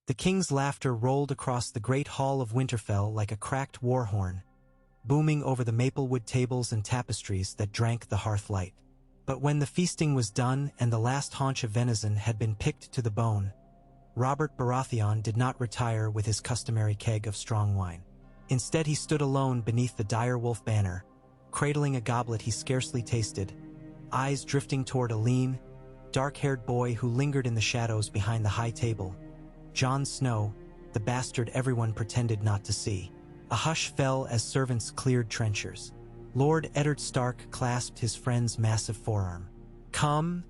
The king's laughter rolled across the great hall of Winterfell like a cracked war horn, booming over the maplewood tables and tapestries that drank the hearth light. But when the feasting was done and the last haunch of venison had been picked to the bone, Robert Baratheon did not retire with his customary keg of strong wine. Instead, he stood alone beneath the direwolf banner, cradling a goblet he scarcely tasted, eyes drifting toward a lean, dark-haired boy who lingered in the shadows behind the high table. Jon Snow, the bastard everyone pretended not to see. A hush fell as servants cleared trenchers. Lord Eddard Stark clasped his friend's massive forearm. "Come,"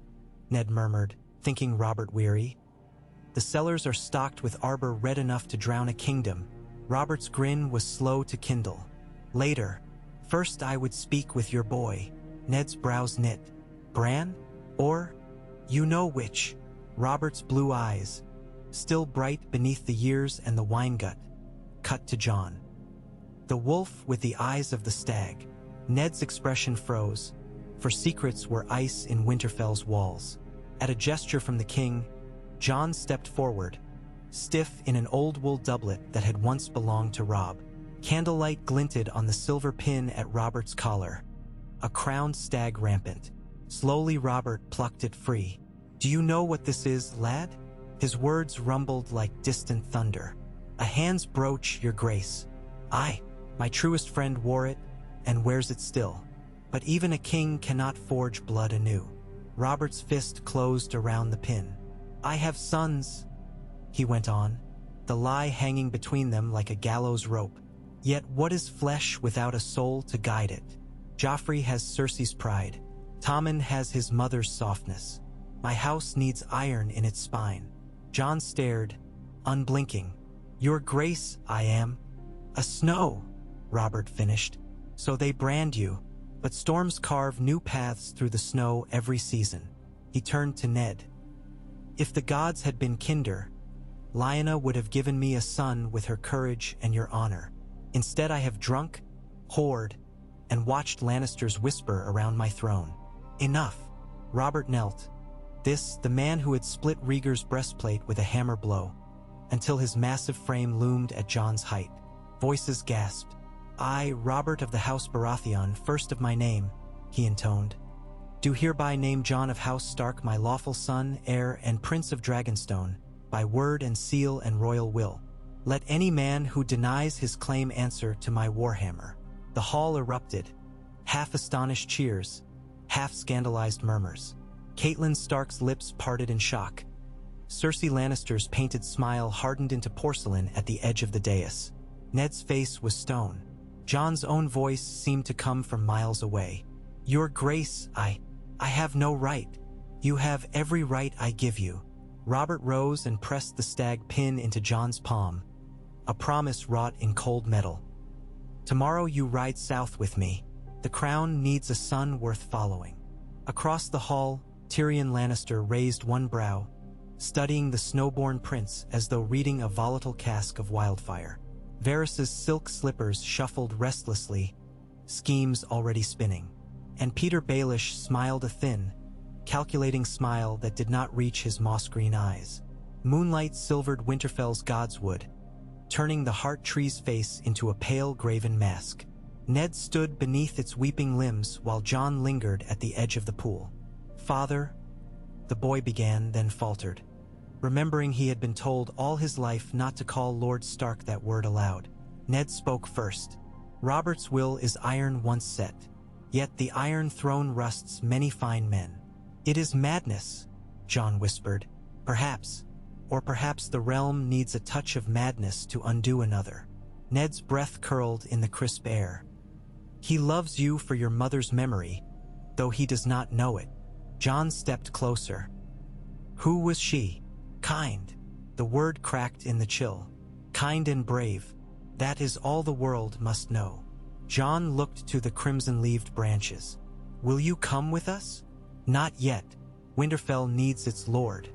Ned murmured, thinking Robert weary. "The cellars are stocked with arbor red enough to drown a kingdom." Robert's grin was slow to kindle. "Later. First I would speak with your boy." Ned's brows knit. "Bran? Or? You know which." Robert's blue eyes, still bright beneath the years and the wine gut, cut to Jon. "The wolf with the eyes of the stag." Ned's expression froze, for secrets were ice in Winterfell's walls. At a gesture from the king, Jon stepped forward, stiff in an old wool doublet that had once belonged to Robb. Candlelight glinted on the silver pin at Robert's collar. A crowned stag rampant. Slowly Robert plucked it free. "Do you know what this is, lad?" His words rumbled like distant thunder. "A hand's brooch, your grace. Aye, my truest friend wore it, and wears it still. But even a king cannot forge blood anew." Robert's fist closed around the pin. "I have sons," he went on, the lie hanging between them like a gallows rope. "Yet what is flesh without a soul to guide it? Joffrey has Cersei's pride. Tommen has his mother's softness. My house needs iron in its spine." Jon stared, unblinking. "Your grace, I am." "A snow," Robert finished. "So they brand you, but storms carve new paths through the snow every season." He turned to Ned. "If the gods had been kinder, Lyanna would have given me a son with her courage and your honor. Instead I have drunk, whored, and watched Lannisters whisper around my throne." "Enough." Robert knelt. This, the man who had split Rhaegar's breastplate with a hammer blow, until his massive frame loomed at Jon's height. Voices gasped. "I, Robert of the House Baratheon, first of my name," he intoned, "do hereby name Jon of House Stark my lawful son, heir, and Prince of Dragonstone, by word and seal and royal will. Let any man who denies his claim answer to my warhammer." The hall erupted, half astonished cheers, half scandalized murmurs. Catelyn Stark's lips parted in shock. Cersei Lannister's painted smile hardened into porcelain at the edge of the dais. Ned's face was stone. Jon's own voice seemed to come from miles away. "Your grace, I have no right. You have every right I give you." Robert rose and pressed the stag pin into Jon's palm, a promise wrought in cold metal. "Tomorrow you ride south with me. The crown needs a son worth following." Across the hall, Tyrion Lannister raised one brow, studying the snowborn prince as though reading a volatile cask of wildfire. Varys's silk slippers shuffled restlessly, schemes already spinning. And Peter Baelish smiled a thin, calculating smile that did not reach his moss-green eyes. Moonlight silvered Winterfell's godswood, turning the heart tree's face into a pale graven mask. Ned stood beneath its weeping limbs while Jon lingered at the edge of the pool. "Father," the boy began, then faltered, remembering he had been told all his life not to call Lord Stark that word aloud. Ned spoke first. "Robert's will is iron once set, yet the Iron Throne rusts many fine men." "It is madness," Jon whispered. "Perhaps, or perhaps the realm needs a touch of madness to undo another." Ned's breath curled in the crisp air. "He loves you for your mother's memory, though he does not know it." Jon stepped closer. "Who was she?" "Kind." The word cracked in the chill. "Kind and brave. That is all the world must know." Jon looked to the crimson-leaved branches. "Will you come with us?" "Not yet. Winterfell needs its lord.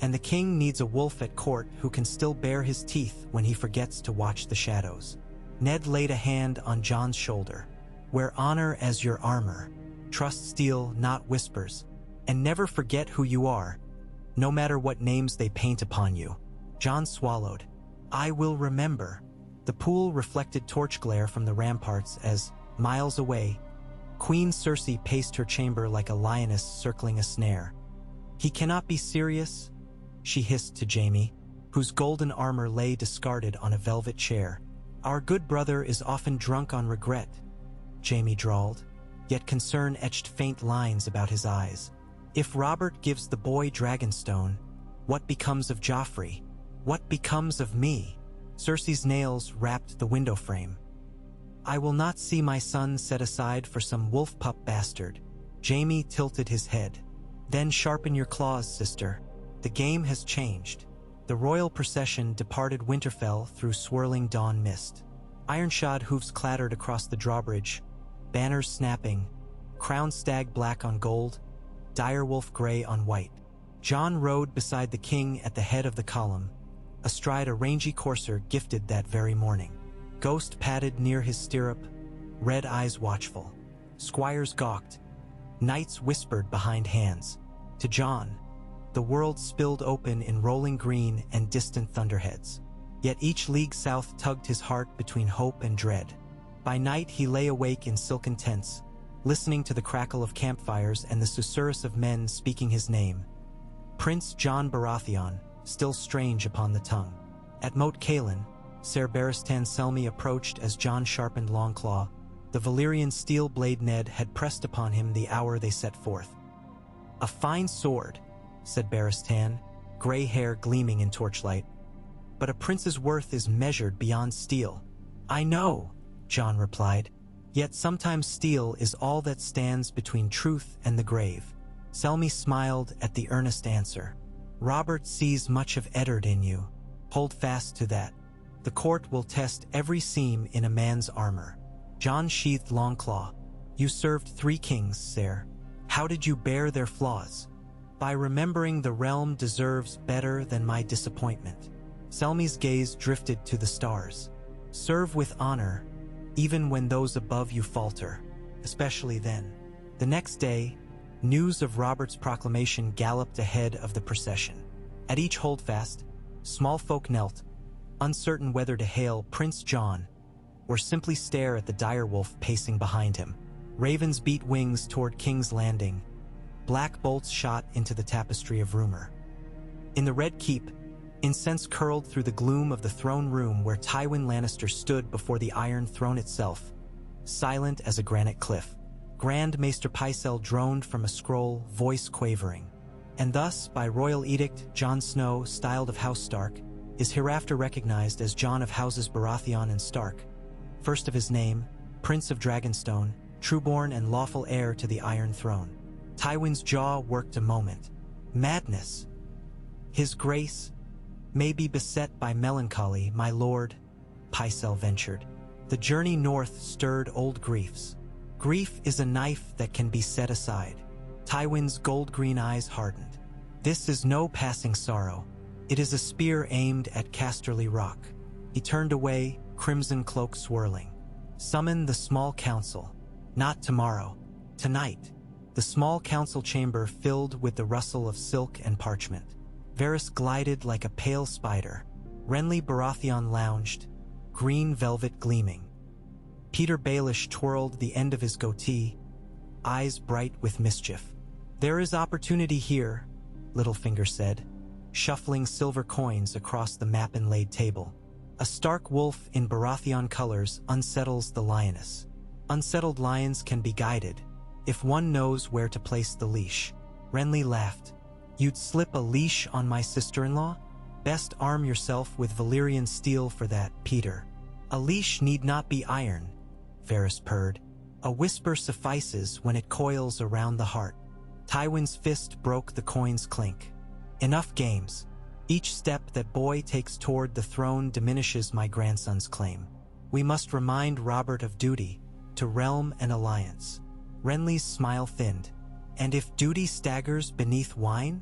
And the king needs a wolf at court who can still bare his teeth when he forgets to watch the shadows." Ned laid a hand on Jon's shoulder. "Wear honor as your armor. Trust steel, not whispers. And never forget who you are, no matter what names they paint upon you." Jon swallowed. "I will remember." The pool reflected torch glare from the ramparts as, miles away, Queen Cersei paced her chamber like a lioness circling a snare. "He cannot be serious," she hissed to Jaime, whose golden armor lay discarded on a velvet chair. "Our good brother is often drunk on regret," Jaime drawled, yet concern etched faint lines about his eyes. "If Robert gives the boy Dragonstone, what becomes of Joffrey? What becomes of me?" Cersei's nails rapped the window frame. "I will not see my son set aside for some wolf-pup bastard." Jaime tilted his head. "Then sharpen your claws, sister. The game has changed." The royal procession departed Winterfell through swirling dawn mist. Iron-shod hoofs clattered across the drawbridge, banners snapping, crowned stag black on gold, direwolf gray on white. Jon rode beside the king at the head of the column, astride a rangy courser gifted that very morning. Ghost padded near his stirrup, red eyes watchful. Squires gawked. Knights whispered behind hands. To Jon, the world spilled open in rolling green and distant thunderheads. Yet each league south tugged his heart between hope and dread. By night he lay awake in silken tents, listening to the crackle of campfires and the susurrus of men speaking his name. Prince Jon Baratheon, still strange upon the tongue. At Moat Cailin, Ser Barristan Selmy approached as Jon sharpened Longclaw. The Valyrian steel blade Ned had pressed upon him the hour they set forth. "A fine sword," said Barristan, gray hair gleaming in torchlight. "But a prince's worth is measured beyond steel." "I know," Jon replied. "Yet sometimes steel is all that stands between truth and the grave." Selmy smiled at the earnest answer. "Robert sees much of Eddard in you. Hold fast to that. The court will test every seam in a man's armor." Jon sheathed Longclaw. "You served 3 kings, sire. How did you bear their flaws?" "By remembering the realm deserves better than my disappointment." Selmy's gaze drifted to the stars. "Serve with honor, even when those above you falter, especially then." The next day, news of Robert's proclamation galloped ahead of the procession. At each holdfast, small folk knelt, uncertain whether to hail Prince Jon or simply stare at the direwolf pacing behind him. Ravens beat wings toward King's Landing. Black bolts shot into the tapestry of rumor. In the Red Keep, incense curled through the gloom of the throne room where Tywin Lannister stood before the Iron Throne itself, silent as a granite cliff. Grand Maester Pycelle droned from a scroll, voice quavering. "And thus, by royal edict, Jon Snow, styled of House Stark, is hereafter recognized as Jon of Houses Baratheon and Stark, first of his name, Prince of Dragonstone, trueborn and lawful heir to the Iron Throne." Tywin's jaw worked a moment. "Madness. His grace may be beset by melancholy, my lord," Pycelle ventured. The journey north stirred old griefs. "Grief is a knife that can be set aside." Tywin's gold-green eyes hardened. "This is no passing sorrow. It is a spear aimed at Casterly Rock." He turned away, crimson cloak swirling. "Summon the small council. Not tomorrow. Tonight." The small council chamber filled with the rustle of silk and parchment. Varys glided like a pale spider. Renly Baratheon lounged, green velvet gleaming. Peter Baelish twirled the end of his goatee, eyes bright with mischief. "There is opportunity here," Littlefinger said, shuffling silver coins across the map-inlaid table. "A stark wolf in Baratheon colors unsettles the lioness. Unsettled lions can be guided, if one knows where to place the leash." Renly laughed. "You'd slip a leash on my sister-in-law? Best arm yourself with Valyrian steel for that, Peter." "A leash need not be iron," Varys purred. "A whisper suffices when it coils around the heart." Tywin's fist broke the coin's clink. "Enough games. Each step that boy takes toward the throne diminishes my grandson's claim. We must remind Robert of duty, to realm and alliance." Renly's smile thinned. "And if duty staggers beneath wine,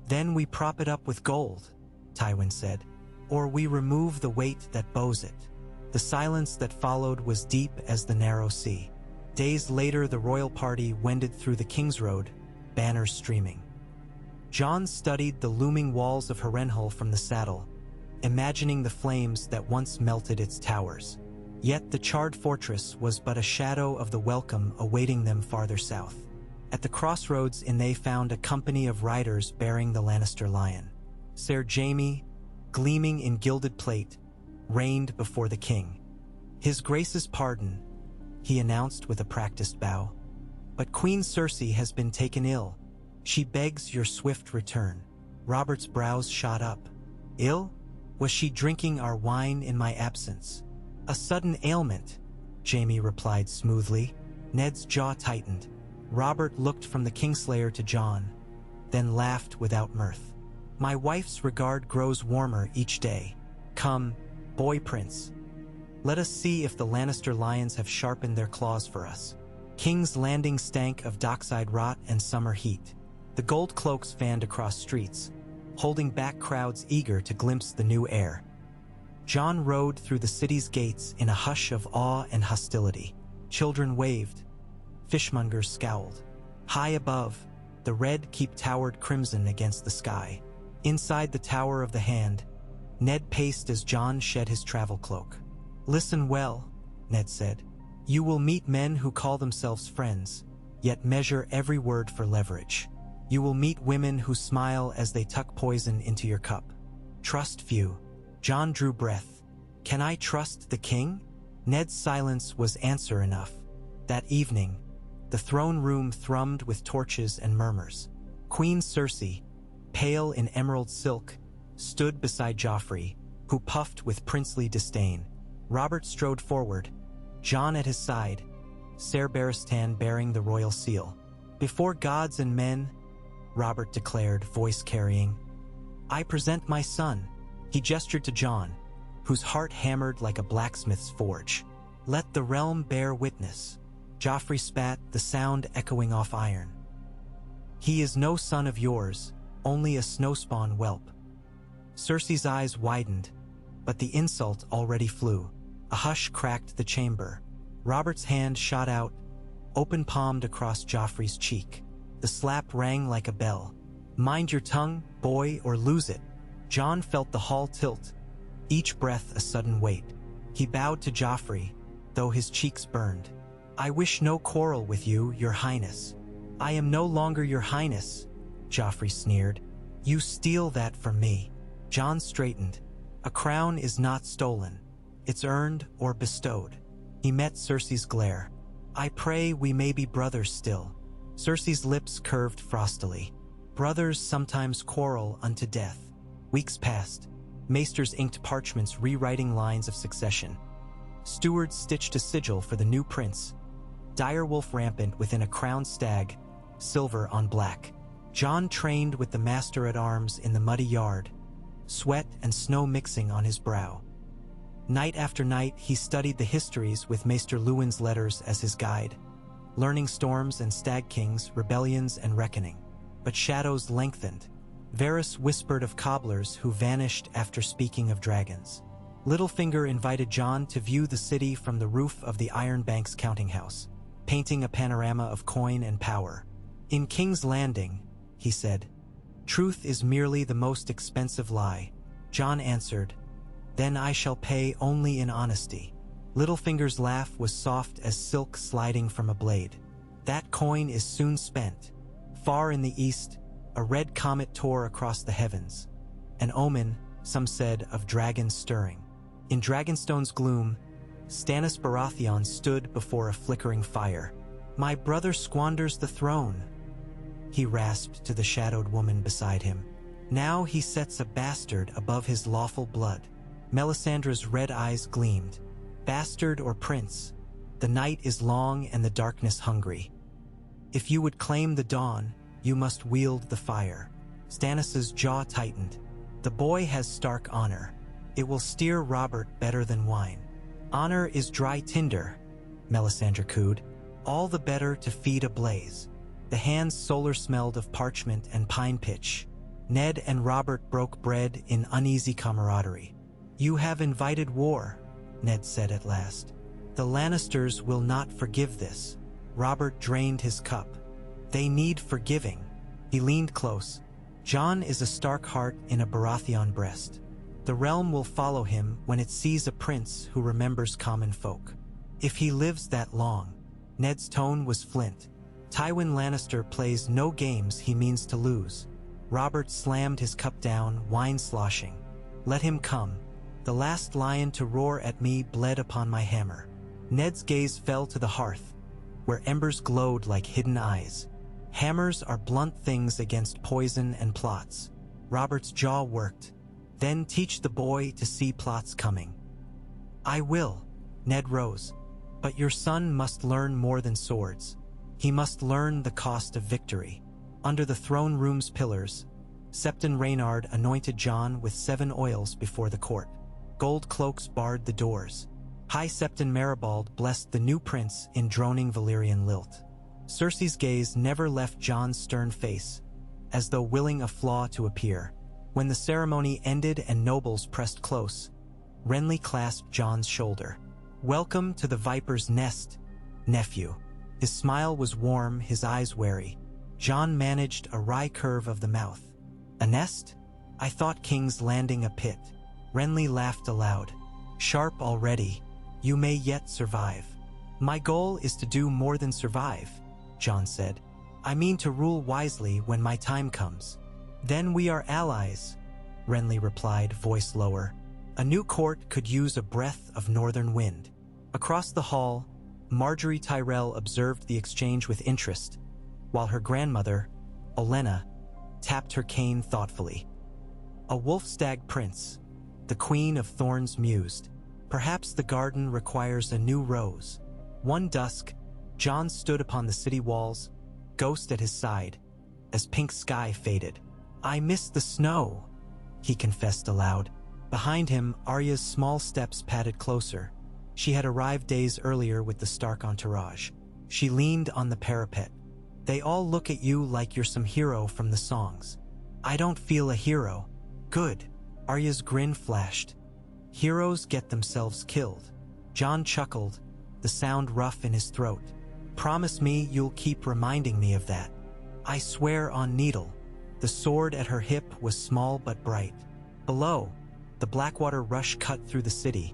then we prop it up with gold," Tywin said. "Or we remove the weight that bows it." The silence that followed was deep as the narrow sea. Days later, the royal party wended through the King's Road, banners streaming. Jon studied the looming walls of Harrenhal from the saddle, imagining the flames that once melted its towers. Yet the charred fortress was but a shadow of the welcome awaiting them farther south. At the crossroads they found a company of riders bearing the Lannister lion. Ser Jaime, gleaming in gilded plate, reigned before the king. "His Grace's pardon," he announced with a practiced bow. "But Queen Cersei has been taken ill. She begs your swift return." Robert's brows shot up. "Ill? Was she drinking our wine in my absence?" "A sudden ailment," Jaime replied smoothly. Ned's jaw tightened. Robert looked from the Kingslayer to Jon, then laughed without mirth. "My wife's regard grows warmer each day. Come, boy prince. Let us see if the Lannister lions have sharpened their claws for us." King's Landing stank of dockside rot and summer heat. The gold cloaks fanned across streets, holding back crowds eager to glimpse the new heir. Jon rode through the city's gates in a hush of awe and hostility. Children waved. Fishmongers scowled. High above, the red keep towered crimson against the sky. Inside the Tower of the Hand, Ned paced as Jon shed his travel cloak. "Listen well," Ned said. "You will meet men who call themselves friends, yet measure every word for leverage. You will meet women who smile as they tuck poison into your cup. Trust few." Jon drew breath. "Can I trust the king?" Ned's silence was answer enough. That evening, the throne room thrummed with torches and murmurs. Queen Cersei, pale in emerald silk, stood beside Joffrey, who puffed with princely disdain. Robert strode forward, Jon at his side, Ser Barristan bearing the royal seal. "Before gods and men," Robert declared, voice carrying, "I present my son." He gestured to Jon, whose heart hammered like a blacksmith's forge. "Let the realm bear witness." Joffrey spat, the sound echoing off iron. "He is no son of yours, only a snowspawn whelp." Cersei's eyes widened, but the insult already flew. A hush cracked the chamber. Robert's hand shot out, open-palmed across Joffrey's cheek. The slap rang like a bell. "Mind your tongue, boy, or lose it." Jon felt the hall tilt, each breath a sudden weight. He bowed to Joffrey, though his cheeks burned. "I wish no quarrel with you, your highness." "I am no longer your highness," Joffrey sneered. "You steal that from me." Jon straightened. "A crown is not stolen. It's earned or bestowed." He met Cersei's glare. "I pray we may be brothers still." Cersei's lips curved frostily. "Brothers sometimes quarrel unto death." Weeks passed. Maesters inked parchments rewriting lines of succession. Stewards stitched a sigil for the new prince. Direwolf rampant within a crowned stag, silver on black. Jon trained with the master-at-arms in the muddy yard, sweat and snow mixing on his brow. Night after night he studied the histories with Maester Luwin's letters as his guide, learning storms and stag kings, rebellions and reckoning. But shadows lengthened. Varys whispered of cobblers who vanished after speaking of dragons. Littlefinger invited Jon to view the city from the roof of the Iron Bank's counting house, painting a panorama of coin and power. "In King's Landing," he said, "truth is merely the most expensive lie." Jon answered, "Then I shall pay only in honesty." Littlefinger's laugh was soft as silk sliding from a blade. "That coin is soon spent." Far in the east, a red comet tore across the heavens, an omen, some said, of dragons stirring. In Dragonstone's gloom, Stannis Baratheon stood before a flickering fire. "My brother squanders the throne," he rasped to the shadowed woman beside him. "Now he sets a bastard above his lawful blood." Melisandre's red eyes gleamed. "Bastard or prince, the night is long and the darkness hungry. If you would claim the dawn, you must wield the fire." Stannis's jaw tightened. "The boy has stark honor. It will steer Robert better than wine." "Honor is dry tinder," Melisandre cooed. "All the better to feed a blaze." The hands solar smelled of parchment and pine pitch. Ned and Robert broke bread in uneasy camaraderie. "You have invited war," Ned said at last. "The Lannisters will not forgive this." Robert drained his cup. "They need forgiving." He leaned close. "Jon is a stark heart in a Baratheon breast. The realm will follow him when it sees a prince who remembers common folk. If he lives that long. Ned's tone was flint. Tywin Lannister plays no games he means to lose. Robert slammed his cup down, wine sloshing. Let him come. The last lion to roar at me bled upon my hammer. Ned's gaze fell to the hearth, where embers glowed like hidden eyes. Hammers are blunt things against poison and plots. Robert's jaw worked. Then teach the boy to see plots coming. I will. Ned rose. But your son must learn more than swords. He must learn the cost of victory. Under the throne room's pillars, Septon Reynard anointed Jon with 7 oils before the court. Gold cloaks barred the doors. High Septon Maribald blessed the new prince in droning Valyrian lilt. Cersei's gaze never left Jon's stern face, as though willing a flaw to appear. When the ceremony ended and nobles pressed close, Renly clasped Jon's shoulder. Welcome to the Viper's Nest, nephew. His smile was warm, his eyes wary. Jon managed a wry curve of the mouth. A nest? I thought King's Landing a pit. Renly laughed aloud. Sharp already. You may yet survive. My goal is to do more than survive, Jon said. I mean to rule wisely when my time comes. Then we are allies, Renly replied, voice lower. A new court could use a breath of northern wind. Across the hall, Marjorie Tyrell observed the exchange with interest, while her grandmother, Olenna, tapped her cane thoughtfully. A wolf-stag prince, the Queen of Thorns mused. Perhaps the garden requires a new rose. One dusk, Jon stood upon the city walls, Ghost at his side, as pink sky faded. I miss the snow, he confessed aloud. Behind him, Arya's small steps padded closer. She had arrived days earlier with the Stark entourage. She leaned on the parapet. They all look at you like you're some hero from the songs. I don't feel a hero. Good. Arya's grin flashed. Heroes get themselves killed. Jon chuckled, the sound rough in his throat. Promise me you'll keep reminding me of that. I swear on Needle. The sword at her hip was small but bright. Below, the Blackwater rush cut through the city,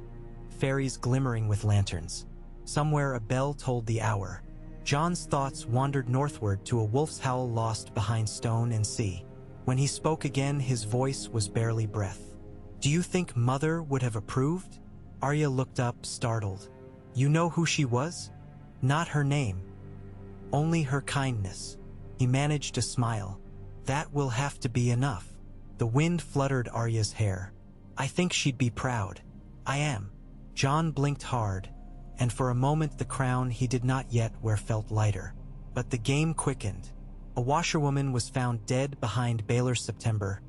ferries glimmering with lanterns. Somewhere a bell told the hour. Jon's thoughts wandered northward to a wolf's howl lost behind stone and sea. When he spoke again, his voice was barely breath. Do you think Mother would have approved? Arya looked up, startled. You know who she was? Not her name. Only her kindness. He managed to smile. That will have to be enough. The wind fluttered Arya's hair. I think she'd be proud. I am. Jon blinked hard, and for a moment the crown he did not yet wear felt lighter. But the game quickened. A washerwoman was found dead behind Baelor September,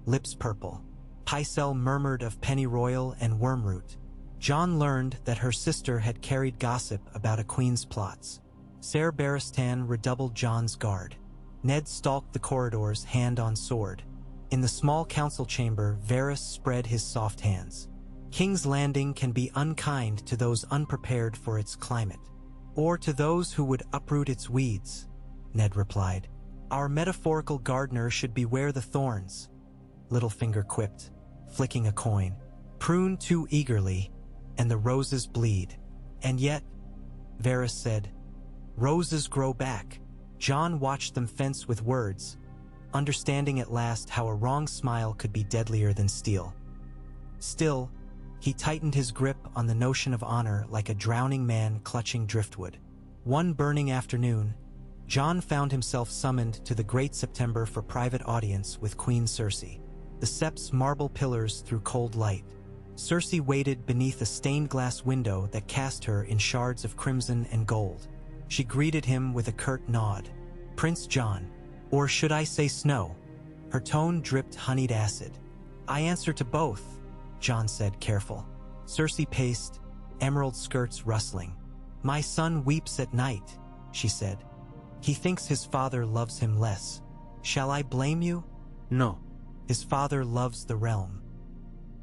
lips purple. Pycelle murmured of pennyroyal and wormroot. Jon learned that her sister had carried gossip about a queen's plots. Ser Barristan redoubled Jon's guard. Ned stalked the corridors, hand on sword. In the small council chamber, Varys spread his soft hands. King's Landing can be unkind to those unprepared for its climate, or to those who would uproot its weeds, Ned replied. Our metaphorical gardener should beware the thorns, Littlefinger quipped, flicking a coin. Prune too eagerly, and the roses bleed. And yet, Varys said, roses grow back. Jon watched them fence with words, understanding at last how a wrong smile could be deadlier than steel. Still, he tightened his grip on the notion of honor like a drowning man clutching driftwood. One burning afternoon, Jon found himself summoned to the Great September for private audience with Queen Cersei. The Sept's marble pillars threw cold light. Cersei waited beneath a stained-glass window that cast her in shards of crimson and gold. She greeted him with a curt nod. Prince Jon, or should I say Snow? Her tone dripped honeyed acid. I answer to both, Jon said, careful. Cersei paced, emerald skirts rustling. My son weeps at night, she said. He thinks his father loves him less. Shall I blame you? No. His father loves the realm.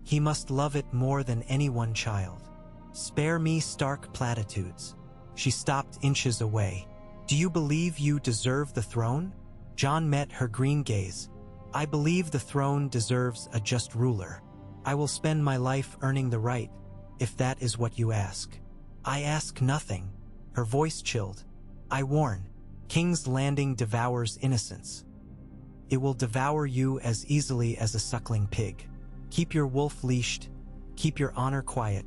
He must love it more than any one child. Spare me stark platitudes. She stopped inches away. Do you believe you deserve the throne? Jon met her green gaze. I believe the throne deserves a just ruler. I will spend my life earning the right, if that is what you ask. I ask nothing. Her voice chilled. I warn, King's Landing devours innocence. It will devour you as easily as a suckling pig. Keep your wolf leashed, keep your honor quiet,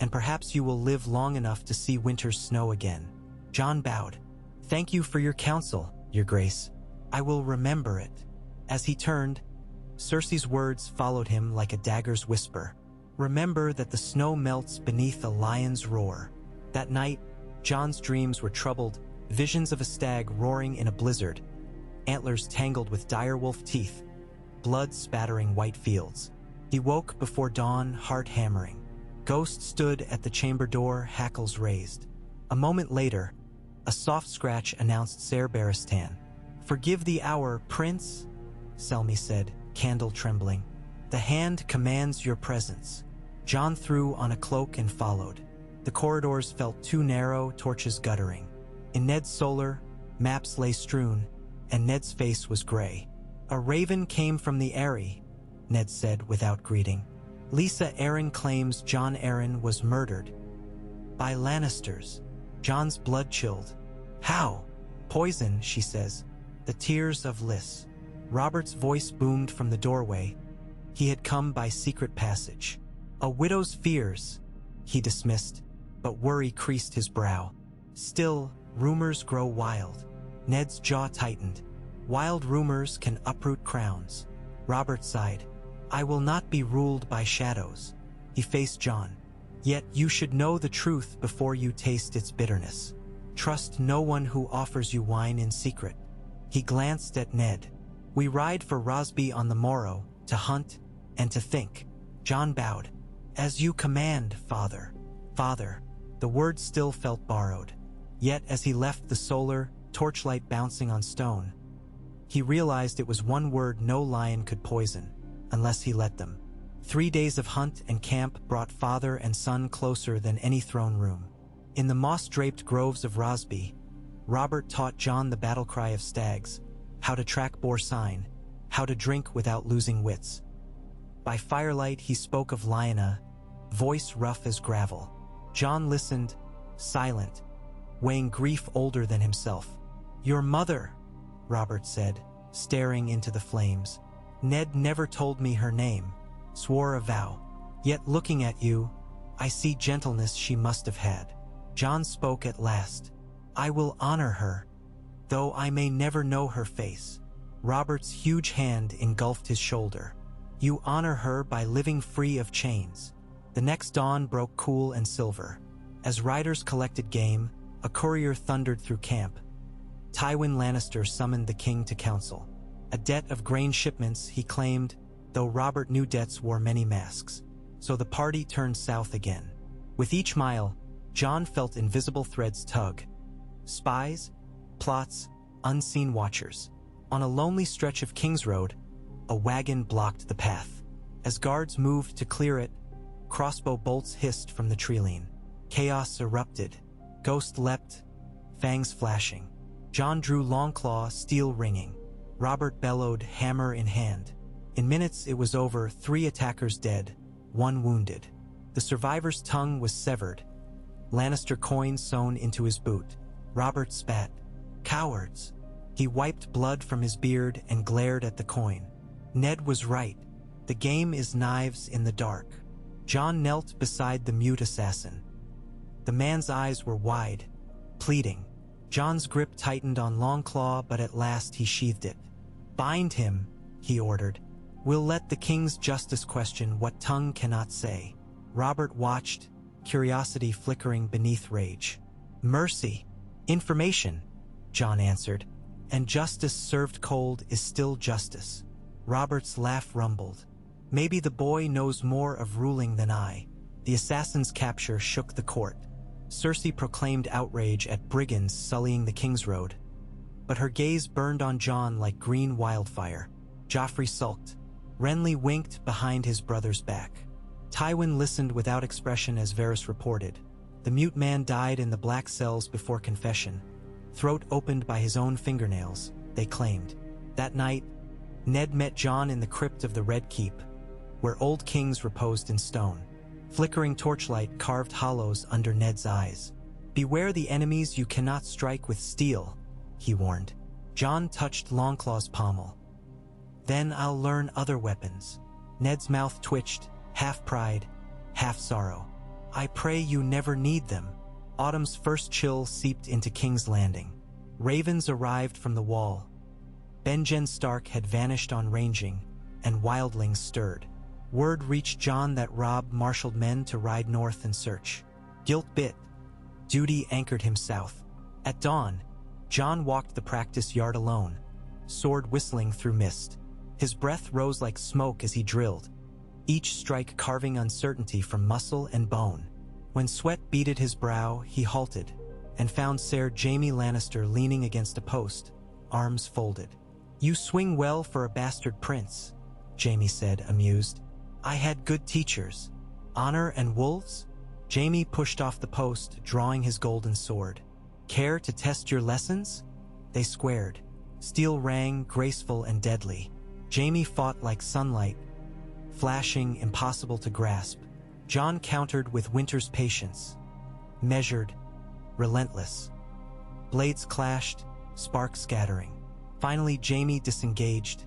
and perhaps you will live long enough to see winter's snow again. Jon bowed. Thank you for your counsel, Your Grace. I will remember it. As he turned, Cersei's words followed him like a dagger's whisper. Remember that the snow melts beneath a lion's roar. That night, Jon's dreams were troubled, visions of a stag roaring in a blizzard, antlers tangled with direwolf teeth, blood spattering white fields. He woke before dawn, heart hammering. Ghost stood at the chamber door, hackles raised. A moment later, a soft scratch announced Ser Barristan. Forgive the hour, Prince, Selmy said, candle trembling. The hand commands your presence. Jon threw on a cloak and followed. The corridors felt too narrow, torches guttering. In Ned's solar, maps lay strewn, and Ned's face was gray. A raven came from the Eyrie, Ned said without greeting. Lisa Arryn claims Jon Arryn was murdered. By Lannisters. Jon's blood chilled. How? Poison, she says. The tears of Lys. Robert's voice boomed from the doorway. He had come by secret passage. A widow's fears, he dismissed, but worry creased his brow. Still, rumors grow wild. Ned's jaw tightened. Wild rumors can uproot crowns. Robert sighed. I will not be ruled by shadows. He faced Jon. Yet you should know the truth before you taste its bitterness. Trust no one who offers you wine in secret. He glanced at Ned. We ride for Rosby on the morrow, to hunt and to think. Jon bowed. As you command, Father. Father. The word still felt borrowed. Yet as he left the solar, torchlight bouncing on stone, he realized it was one word no lion could poison, unless he let them. 3 days of hunt and camp brought father and son closer than any throne room. In the moss-draped groves of Rosby, Robert taught Jon the battle cry of stags, how to track boar sign, how to drink without losing wits. By firelight he spoke of Lyanna, voice rough as gravel. Jon listened, silent, weighing grief older than himself. Your mother, Robert said, staring into the flames. Ned never told me her name, swore a vow. Yet looking at you, I see gentleness she must have had. Jon spoke at last. I will honor her, though I may never know her face. Robert's huge hand engulfed his shoulder. You honor her by living free of chains. The next dawn broke cool and silver. As riders collected game, a courier thundered through camp. Tywin Lannister summoned the king to council. A debt of grain shipments, he claimed, though Robert knew debts wore many masks. So the party turned south again. With each mile, Jon felt invisible threads tug. Spies, plots, unseen watchers. On a lonely stretch of King's Road, a wagon blocked the path. As guards moved to clear it, crossbow bolts hissed from the treeline. Chaos erupted. Ghost leapt, fangs flashing. Jon drew Longclaw, steel ringing. Robert bellowed, hammer in hand. In minutes it was over, 3 attackers dead, 1 wounded. The survivor's tongue was severed. Lannister coin sewn into his boot. Robert spat. Cowards. He wiped blood from his beard and glared at the coin. Ned was right. The game is knives in the dark. Jon knelt beside the mute assassin. The man's eyes were wide, pleading. Jon's grip tightened on Longclaw, but at last he sheathed it. Bind him, he ordered. We'll let the king's justice question what tongue cannot say. Robert watched, curiosity flickering beneath rage. Mercy. Information, Jon answered. And justice served cold is still justice. Robert's laugh rumbled. Maybe the boy knows more of ruling than I. The assassin's capture shook the court. Cersei proclaimed outrage at brigands sullying the King's Road. But her gaze burned on Jon like green wildfire. Joffrey sulked. Renly winked behind his brother's back. Tywin listened without expression as Varys reported. The mute man died in the black cells before confession. Throat opened by his own fingernails, they claimed. That night, Ned met Jon in the crypt of the Red Keep. where old kings reposed in stone. Flickering torchlight carved hollows under Ned's eyes. "Beware the enemies you cannot strike with steel," he warned. Jon touched Longclaw's pommel. "Then I'll learn other weapons." Ned's mouth twitched, half pride, half sorrow. "I pray you never need them." Autumn's first chill seeped into King's Landing. Ravens arrived from the wall. Benjen Stark had vanished on ranging, and wildlings stirred. Word reached Jon that Robb marshaled men to ride north and search. Guilt bit. Duty anchored him south. At dawn, Jon walked the practice yard alone, sword whistling through mist. His breath rose like smoke as he drilled, each strike carving uncertainty from muscle and bone. When sweat beaded his brow, he halted, and found Ser Jaime Lannister leaning against a post, arms folded. "You swing well for a bastard prince," Jaime said, amused. "I had good teachers." "Honor and wolves?" Jaime pushed off the post, drawing his golden sword. "Care to test your lessons?" They squared. Steel rang, graceful and deadly. Jaime fought like sunlight, flashing, impossible to grasp. Jon countered with winter's patience, measured, relentless. Blades clashed, sparks scattering. Finally, Jaime disengaged,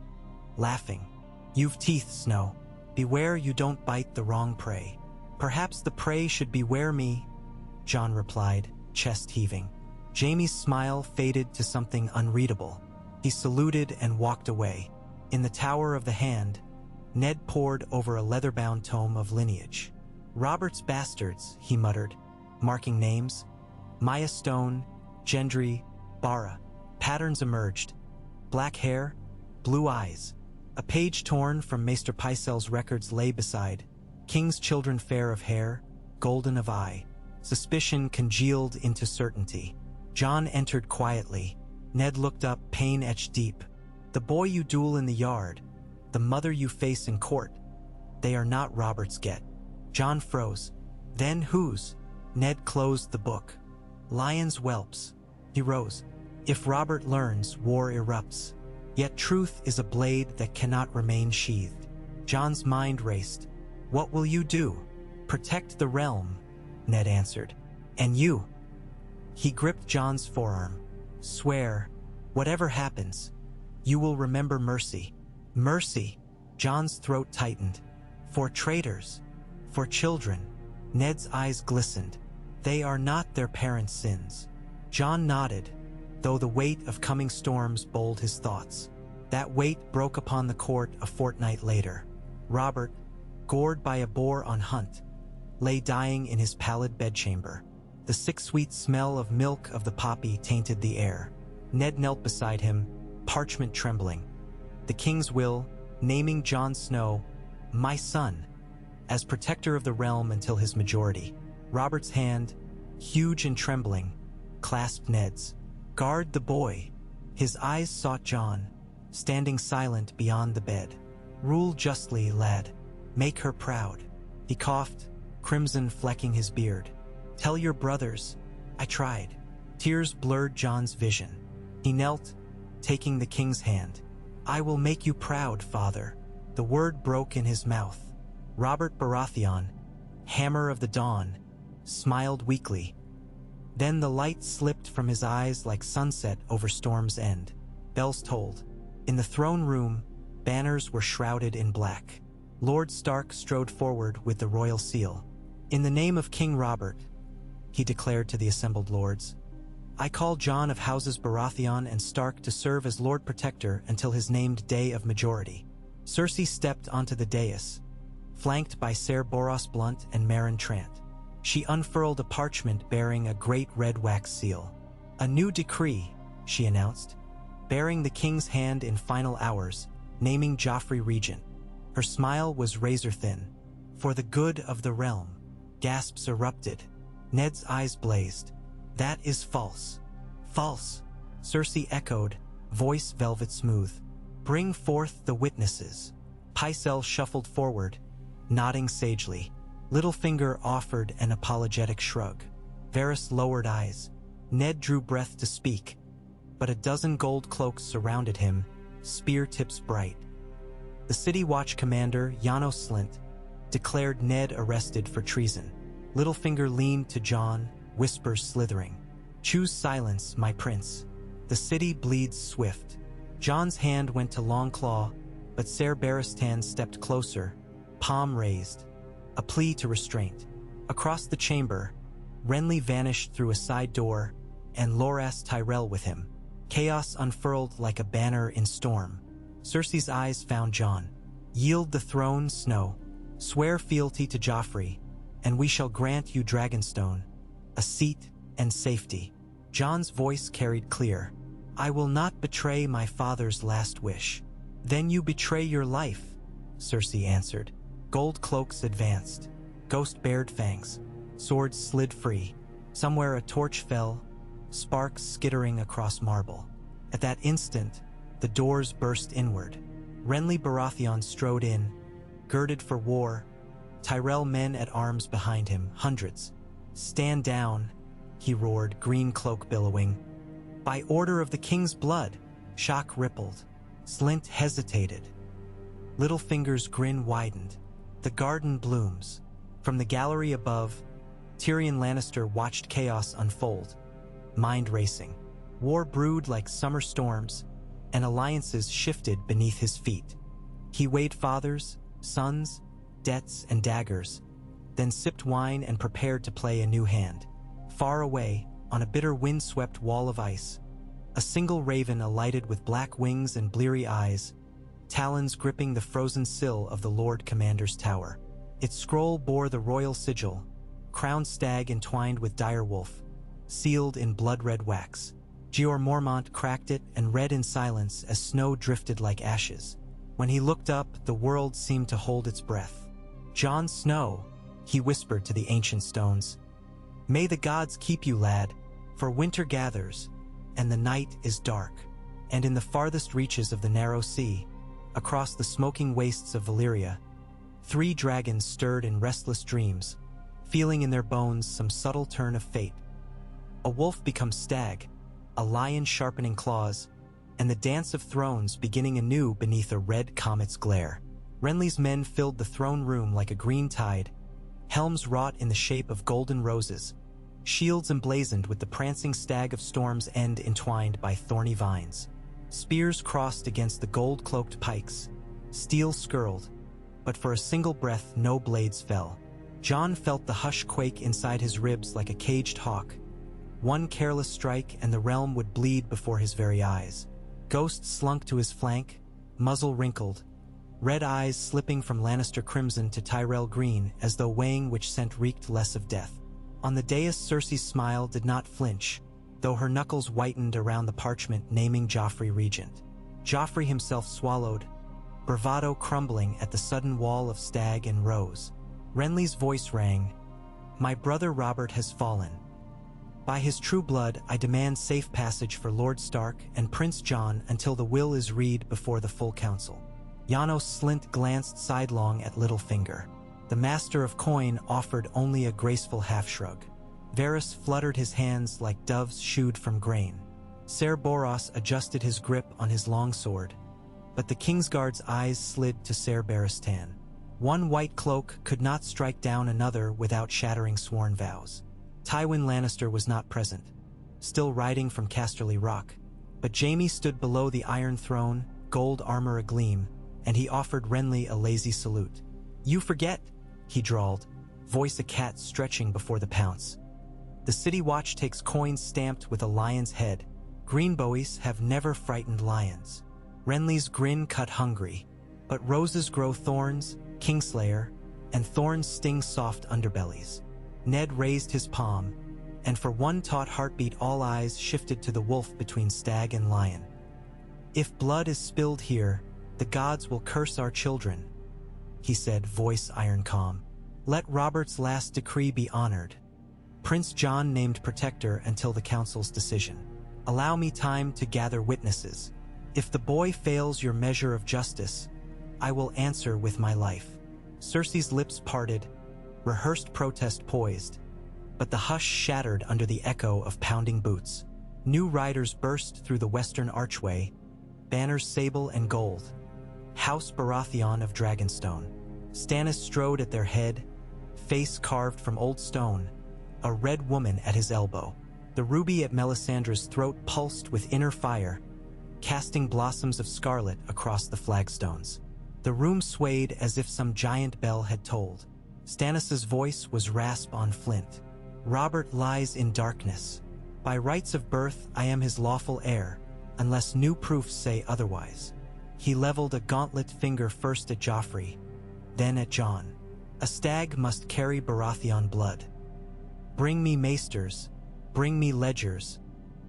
laughing. "You've teeth, Snow. Beware you don't bite the wrong prey." "Perhaps the prey should beware me," Jon replied, chest heaving. Jaime's smile faded to something unreadable. He saluted and walked away. In the Tower of the Hand, Ned pored over a leather-bound tome of lineage. "Robert's bastards," he muttered, marking names. Maya Stone, Gendry, Bara. Patterns emerged. Black hair, blue eyes. A page torn from Maester Pycelle's records lay beside. King's children fair of hair, golden of eye. Suspicion congealed into certainty. Jon entered quietly. Ned looked up, pain etched deep. "The boy you duel in the yard, the mother you face in court, they are not Robert's get." Jon froze. "Then whose?" Ned closed the book. "Lion's whelps." He rose. "If Robert learns, war erupts. Yet truth is a blade that cannot remain sheathed." Jon's mind raced. "What will you do?" "Protect the realm," Ned answered. "And you?" He gripped Jon's forearm. "Swear, whatever happens, you will remember mercy." "Mercy?" Jon's throat tightened. "For traitors, for children." Ned's eyes glistened. "They are not their parents' sins." Jon nodded, though the weight of coming storms bowled his thoughts. That weight broke upon the court a fortnight later. Robert, gored by a boar on hunt, lay dying in his pallid bedchamber. The sick-sweet smell of milk of the poppy tainted the air. Ned knelt beside him, parchment trembling. The king's will, naming Jon Snow, "my son," as protector of the realm until his majority. Robert's hand, huge and trembling, clasped Ned's. "Guard the boy." His eyes sought Jon, standing silent beyond the bed. "Rule justly, lad. Make her proud." He coughed, crimson flecking his beard. "Tell your brothers, I tried." Tears blurred Jon's vision. He knelt, taking the king's hand. "I will make you proud, father." The word broke in his mouth. Robert Baratheon, Hammer of the Dawn, smiled weakly. Then the light slipped from his eyes like sunset over Storm's End. Bells tolled. In the throne room, banners were shrouded in black. Lord Stark strode forward with the royal seal. "In the name of King Robert," he declared to the assembled lords, "I call Jon of Houses Baratheon and Stark to serve as Lord Protector until his named day of majority." Cersei stepped onto the dais, flanked by Ser Boros Blunt and Meryn Trant. She unfurled a parchment bearing a great red wax seal. "A new decree," she announced, bearing the king's hand in final hours, naming Joffrey regent. Her smile was razor-thin. "For the good of the realm." Gasps erupted. Ned's eyes blazed. "That is false." "False," Cersei echoed, voice velvet smooth. "Bring forth the witnesses." Pycelle shuffled forward, nodding sagely. Littlefinger offered an apologetic shrug. Varys lowered eyes. Ned drew breath to speak, but a dozen gold cloaks surrounded him, spear tips bright. The City Watch commander, Janos Slint, declared Ned arrested for treason. Littlefinger leaned to Jon, whispers slithering. "Choose silence, my prince. The city bleeds swift." Jon's hand went to Longclaw, but Ser Barristan stepped closer, palm raised, a plea to restraint. Across the chamber, Renly vanished through a side door, and Loras Tyrell with him. Chaos unfurled like a banner in storm. Cersei's eyes found Jon. "Yield the throne, Snow. Swear fealty to Joffrey, and we shall grant you Dragonstone, a seat and safety." Jon's voice carried clear. "I will not betray my father's last wish." "Then you betray your life," Cersei answered. Gold cloaks advanced. Ghost bared fangs. Swords slid free. Somewhere a torch fell, sparks skittering across marble. At that instant, the doors burst inward. Renly Baratheon strode in, girded for war, Tyrell men at arms behind him, hundreds. "Stand down," he roared, green cloak billowing. "By order of the king's blood." Shock rippled. Slint hesitated. Littlefinger's grin widened. The garden blooms. From the gallery above, Tyrion Lannister watched chaos unfold, mind racing. War brewed like summer storms, and alliances shifted beneath his feet. He weighed fathers, sons, debts, and daggers, then sipped wine and prepared to play a new hand. Far away, on a bitter wind-swept wall of ice, a single raven alighted with black wings and bleary eyes, talons gripping the frozen sill of the Lord Commander's tower. Its scroll bore the royal sigil, crowned stag entwined with direwolf, sealed in blood-red wax. Jeor Mormont cracked it and read in silence as snow drifted like ashes. When he looked up, the world seemed to hold its breath. "Jon Snow," he whispered to the ancient stones. "May the gods keep you, lad, for winter gathers, and the night is dark." And in the farthest reaches of the narrow sea, across the smoking wastes of Valyria, 3 dragons stirred in restless dreams, feeling in their bones some subtle turn of fate. A wolf becomes stag, a lion sharpening claws, and the dance of thrones beginning anew beneath a red comet's glare. Renly's men filled the throne room like a green tide, helms wrought in the shape of golden roses, shields emblazoned with the prancing stag of Storm's End entwined by thorny vines. Spears crossed against the gold-cloaked pikes, steel skirled, but for a single breath no blades fell. Jon felt the hush quake inside his ribs like a caged hawk. One careless strike and the realm would bleed before his very eyes. Ghost slunk to his flank, muzzle wrinkled, red eyes slipping from Lannister crimson to Tyrell green as though weighing which scent reeked less of death. On the dais Cersei's smile did not flinch, though her knuckles whitened around the parchment naming Joffrey regent. Joffrey himself swallowed, bravado crumbling at the sudden wall of stag and rose. Renly's voice rang, "My brother Robert has fallen. By his true blood I demand safe passage for Lord Stark and Prince Jon until the will is read before the full council." Janos Slint glanced sidelong at Littlefinger. The master of coin offered only a graceful half-shrug. Varys fluttered his hands like doves shooed from grain. Ser Boros adjusted his grip on his longsword, but the Kingsguard's eyes slid to Ser Barristan. One white cloak could not strike down another without shattering sworn vows. Tywin Lannister was not present, still riding from Casterly Rock, but Jaime stood below the Iron Throne, gold armor agleam, and he offered Renly a lazy salute. "You forget," he drawled, voice a cat stretching before the pounce. "The City Watch takes coins stamped with a lion's head. Greenbowies have never frightened lions." Renly's grin cut hungry. "But roses grow thorns, Kingslayer, and thorns sting soft underbellies." Ned raised his palm, and for one taut heartbeat all eyes shifted to the wolf between stag and lion. "If blood is spilled here, the gods will curse our children," he said, voice iron calm. "Let Robert's last decree be honored. Prince Jon named protector until the council's decision. Allow me time to gather witnesses. If the boy fails your measure of justice, I will answer with my life." Cersei's lips parted, rehearsed protest poised, but the hush shattered under the echo of pounding boots. New riders burst through the western archway, banners sable and gold. House Baratheon of Dragonstone. Stannis strode at their head, face carved from old stone, a red woman at his elbow. The ruby at Melisandre's throat pulsed with inner fire, casting blossoms of scarlet across the flagstones. The room swayed as if some giant bell had tolled. Stannis's voice was rasp on flint. Robert lies in darkness. By rights of birth, I am his lawful heir, unless new proofs say otherwise. He leveled a gauntlet finger first at Joffrey, then at Jon. A stag must carry Baratheon blood. Bring me maesters, bring me ledgers,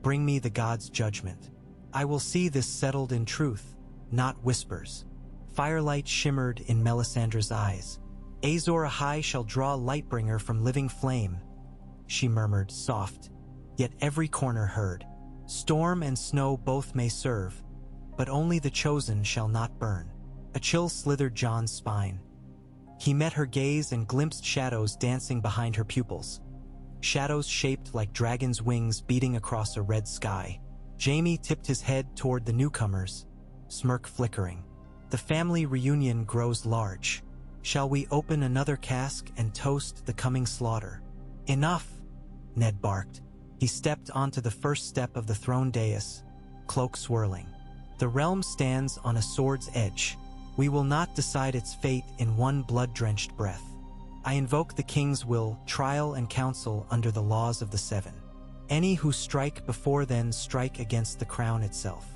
bring me the gods' judgment. I will see this settled in truth, not whispers. Firelight shimmered in Melisandre's eyes. Azor Ahai shall draw Lightbringer from living flame, she murmured, soft, yet every corner heard. Storm and snow both may serve, but only the chosen shall not burn. A chill slithered Jon's spine. He met her gaze and glimpsed shadows dancing behind her pupils. Shadows shaped like dragons' wings beating across a red sky. Jaime tipped his head toward the newcomers, smirk flickering. The family reunion grows large. Shall we open another cask and toast the coming slaughter? Enough, Ned barked. He stepped onto the first step of the throne dais, cloak swirling. The realm stands on a sword's edge. We will not decide its fate in one blood-drenched breath. I invoke the king's will, trial and counsel under the laws of the Seven. Any who strike before then strike against the crown itself.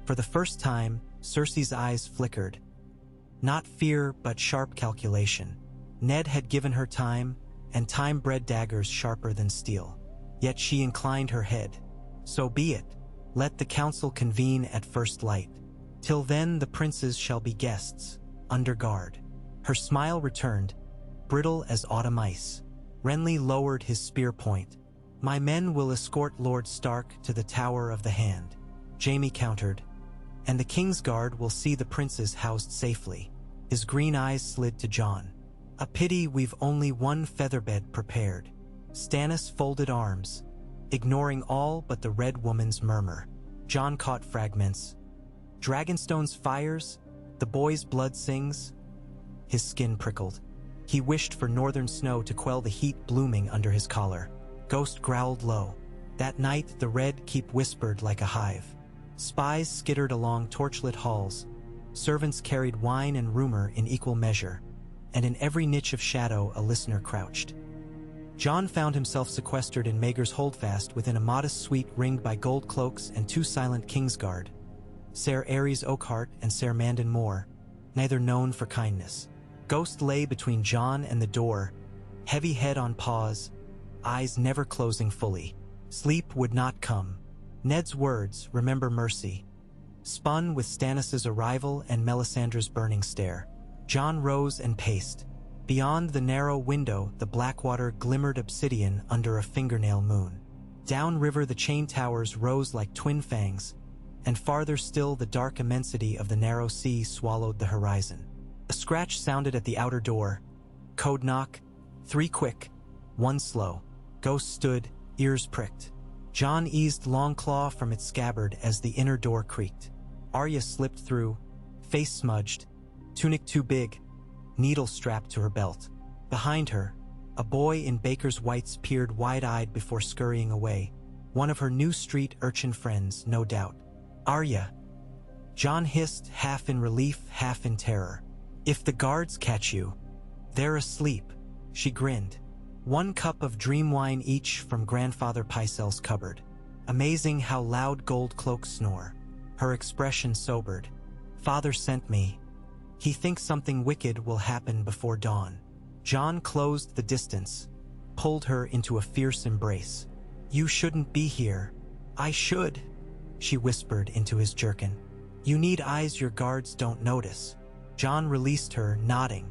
For the first time, Cersei's eyes flickered. Not fear, but sharp calculation. Ned had given her time, and time bred daggers sharper than steel. Yet she inclined her head. So be it. Let the council convene at first light. Till then the princes shall be guests, under guard. Her smile returned, brittle as autumn ice. Renly lowered his spear point. My men will escort Lord Stark to the Tower of the Hand, Jaime countered, and the King's Guard will see the princes housed safely. His green eyes slid to Jon. A pity we've only one featherbed prepared. Stannis folded arms, ignoring all but the red woman's murmur. Jon caught fragments. Dragonstone's fires, the boy's blood sings. His skin prickled. He wished for northern snow to quell the heat blooming under his collar. Ghost growled low. That night the Red Keep whispered like a hive. Spies skittered along torchlit halls. Servants carried wine and rumor in equal measure, and in every niche of shadow a listener crouched. Jon found himself sequestered in Maegor's holdfast within a modest suite ringed by gold cloaks and two silent Kingsguard, Ser Ares Oakheart and Ser Mandon Moore, neither known for kindness. Ghost lay between Jon and the door, heavy head on paws, eyes never closing fully. Sleep would not come. Ned's words, remember mercy, spun with Stannis' arrival and Melisandre's burning stare. Jon rose and paced. Beyond the narrow window, the Blackwater glimmered obsidian under a fingernail moon. Downriver the chain towers rose like twin fangs, and farther still the dark immensity of the narrow sea swallowed the horizon. A scratch sounded at the outer door. Code knock. 3 quick, 1 slow. Ghost stood, ears pricked. Jon eased Longclaw from its scabbard as the inner door creaked. Arya slipped through, face smudged, tunic too big, needle strapped to her belt. Behind her, a boy in baker's whites peered wide-eyed before scurrying away. One of her new street urchin friends, no doubt. Arya. Jon hissed, half in relief, half in terror. If the guards catch you, they're asleep. She grinned. 1 cup of dream wine each from Grandfather Pycelle's cupboard. Amazing how loud gold cloaks snore. Her expression sobered. Father sent me. He thinks something wicked will happen before dawn. Jon closed the distance, pulled her into a fierce embrace. You shouldn't be here. I should, she whispered into his jerkin. You need eyes your guards don't notice. Jon released her, nodding.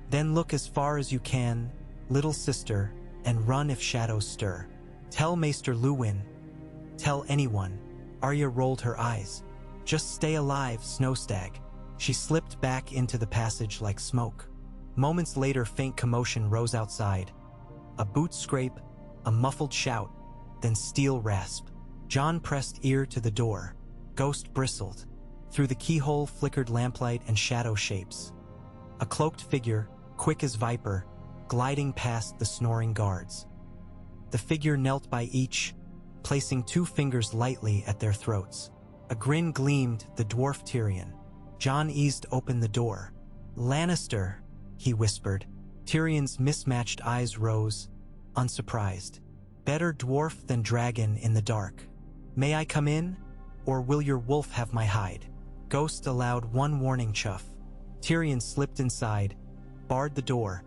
Then look as far as you can, little sister, and run if shadows stir. Tell Maester Luwin. Tell anyone. Arya rolled her eyes. Just stay alive, Snowstag. She slipped back into the passage like smoke. Moments later, faint commotion rose outside. A boot scrape, a muffled shout, then steel rasp. Jon pressed ear to the door. Ghost bristled. Through the keyhole flickered lamplight and shadow shapes. A cloaked figure, quick as viper, gliding past the snoring guards. The figure knelt by each, placing 2 fingers lightly at their throats. A grin gleamed the dwarf Tyrion. Jon eased open the door. "Lannister," he whispered. Tyrion's mismatched eyes rose, unsurprised. "Better dwarf than dragon in the dark. May I come in? Or will your wolf have my hide?" Ghost allowed one warning chuff. Tyrion slipped inside, barred the door,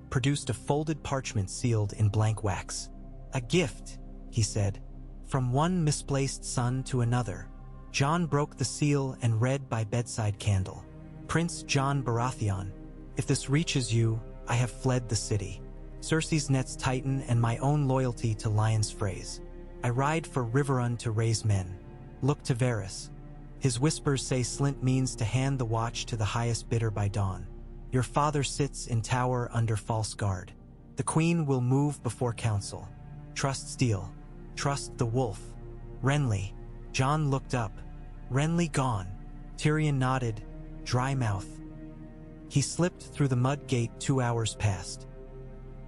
produced a folded parchment sealed in blank wax. "A gift," he said, "from one misplaced son to another." Jon broke the seal and read by bedside candle. "Prince Jon Baratheon, if this reaches you, I have fled the city. Cersei's nets tighten and my own loyalty to Lyon's phrase. I ride for Riverrun to raise men. Look to Varys. His whispers say Slint means to hand the watch to the highest bidder by dawn. Your father sits in tower under false guard. The queen will move before council. Trust steel. Trust the wolf. Renly." Jon looked up. "Renly gone." Tyrion nodded, dry mouth. He slipped through the mud gate 2 hours past.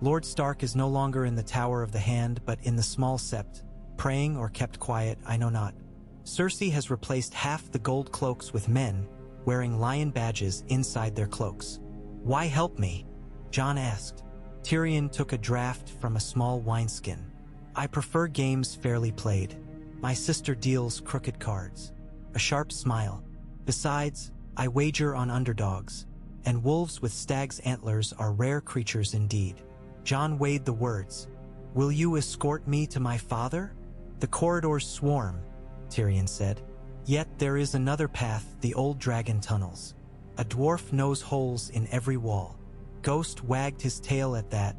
Lord Stark is no longer in the Tower of the Hand, but in the small sept, praying or kept quiet, I know not. Cersei has replaced half the gold cloaks with men, wearing lion badges inside their cloaks. "Why help me?" Jon asked. Tyrion took a draught from a small wineskin. "I prefer games fairly played. My sister deals crooked cards." A sharp smile. "Besides, I wager on underdogs, and wolves with stag's antlers are rare creatures indeed." Jon weighed the words. "Will you escort me to my father?" "The corridors swarm," Tyrion said. "Yet there is another path, the old dragon tunnels. A dwarf knows holes in every wall." Ghost wagged his tail at that,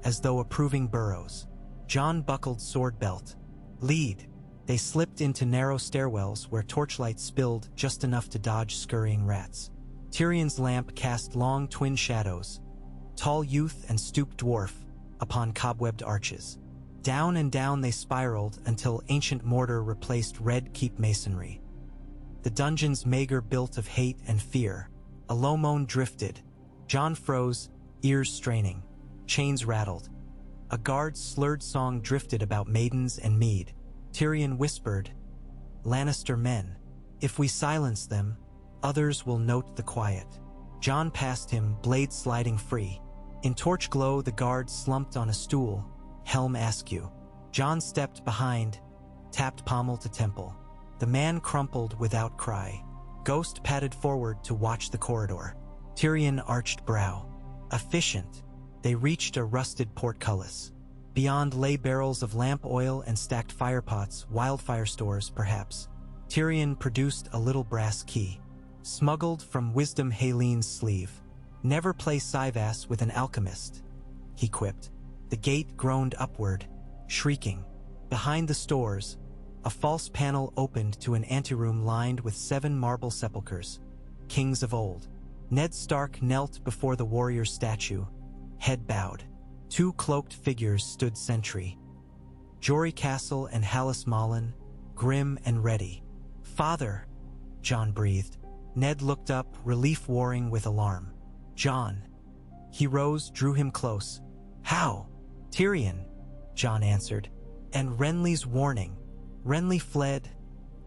as though approving burrows. Jon buckled sword belt. "Lead." They slipped into narrow stairwells where torchlight spilled just enough to dodge scurrying rats. Tyrion's lamp cast long twin shadows, tall youth and stooped dwarf, upon cobwebbed arches. Down and down they spiraled until ancient mortar replaced red keep masonry. The dungeon's mager built of hate and fear. A low moan drifted. Jon froze, ears straining. Chains rattled. A guard's slurred song drifted about maidens and mead. Tyrion whispered, "Lannister men. If we silence them, others will note the quiet." Jon passed him, blade sliding free. In torch glow the guard slumped on a stool, helm askew. Jon stepped behind, tapped pommel to temple. The man crumpled without cry. Ghost padded forward to watch the corridor. Tyrion arched brow. Efficient. They reached a rusted portcullis. Beyond lay barrels of lamp oil and stacked firepots, wildfire stores perhaps. Tyrion produced a little brass key, smuggled from Wisdom Halene's sleeve. "Never play Syvass with an alchemist," he quipped. The gate groaned upward, shrieking. Behind the stores, a false panel opened to an anteroom lined with 7 marble sepulchres, kings of old. Ned Stark knelt before the warrior's statue, head bowed. 2 cloaked figures stood sentry. Jory Castle and Hallis Malin, grim and ready. "Father," Jon breathed. Ned looked up, relief warring with alarm. "Jon." He rose, drew him close. "How?" "Tyrion," Jon answered. "And Renly's warning." "Renly fled,"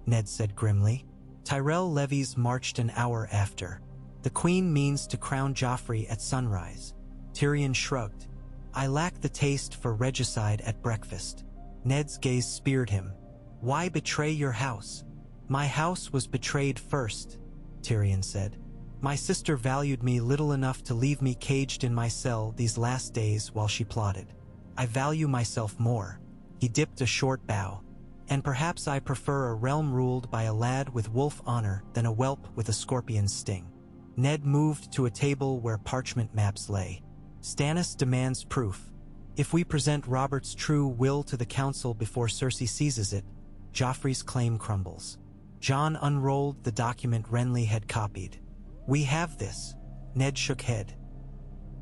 Ned said grimly. "Tyrell levies marched an hour after. The queen means to crown Joffrey at sunrise." Tyrion shrugged. "I lack the taste for regicide at breakfast." Ned's gaze speared him. "Why betray your house?" "My house was betrayed first," Tyrion said. "My sister valued me little enough to leave me caged in my cell these last days while she plotted. I value myself more." He dipped a short bow. "And perhaps I prefer a realm ruled by a lad with wolf honor than a whelp with a scorpion's sting." Ned moved to a table where parchment maps lay. "Stannis demands proof. If we present Robert's true will to the council before Cersei seizes it, Joffrey's claim crumbles." Jon unrolled the document Renly had copied. "We have this." Ned shook head.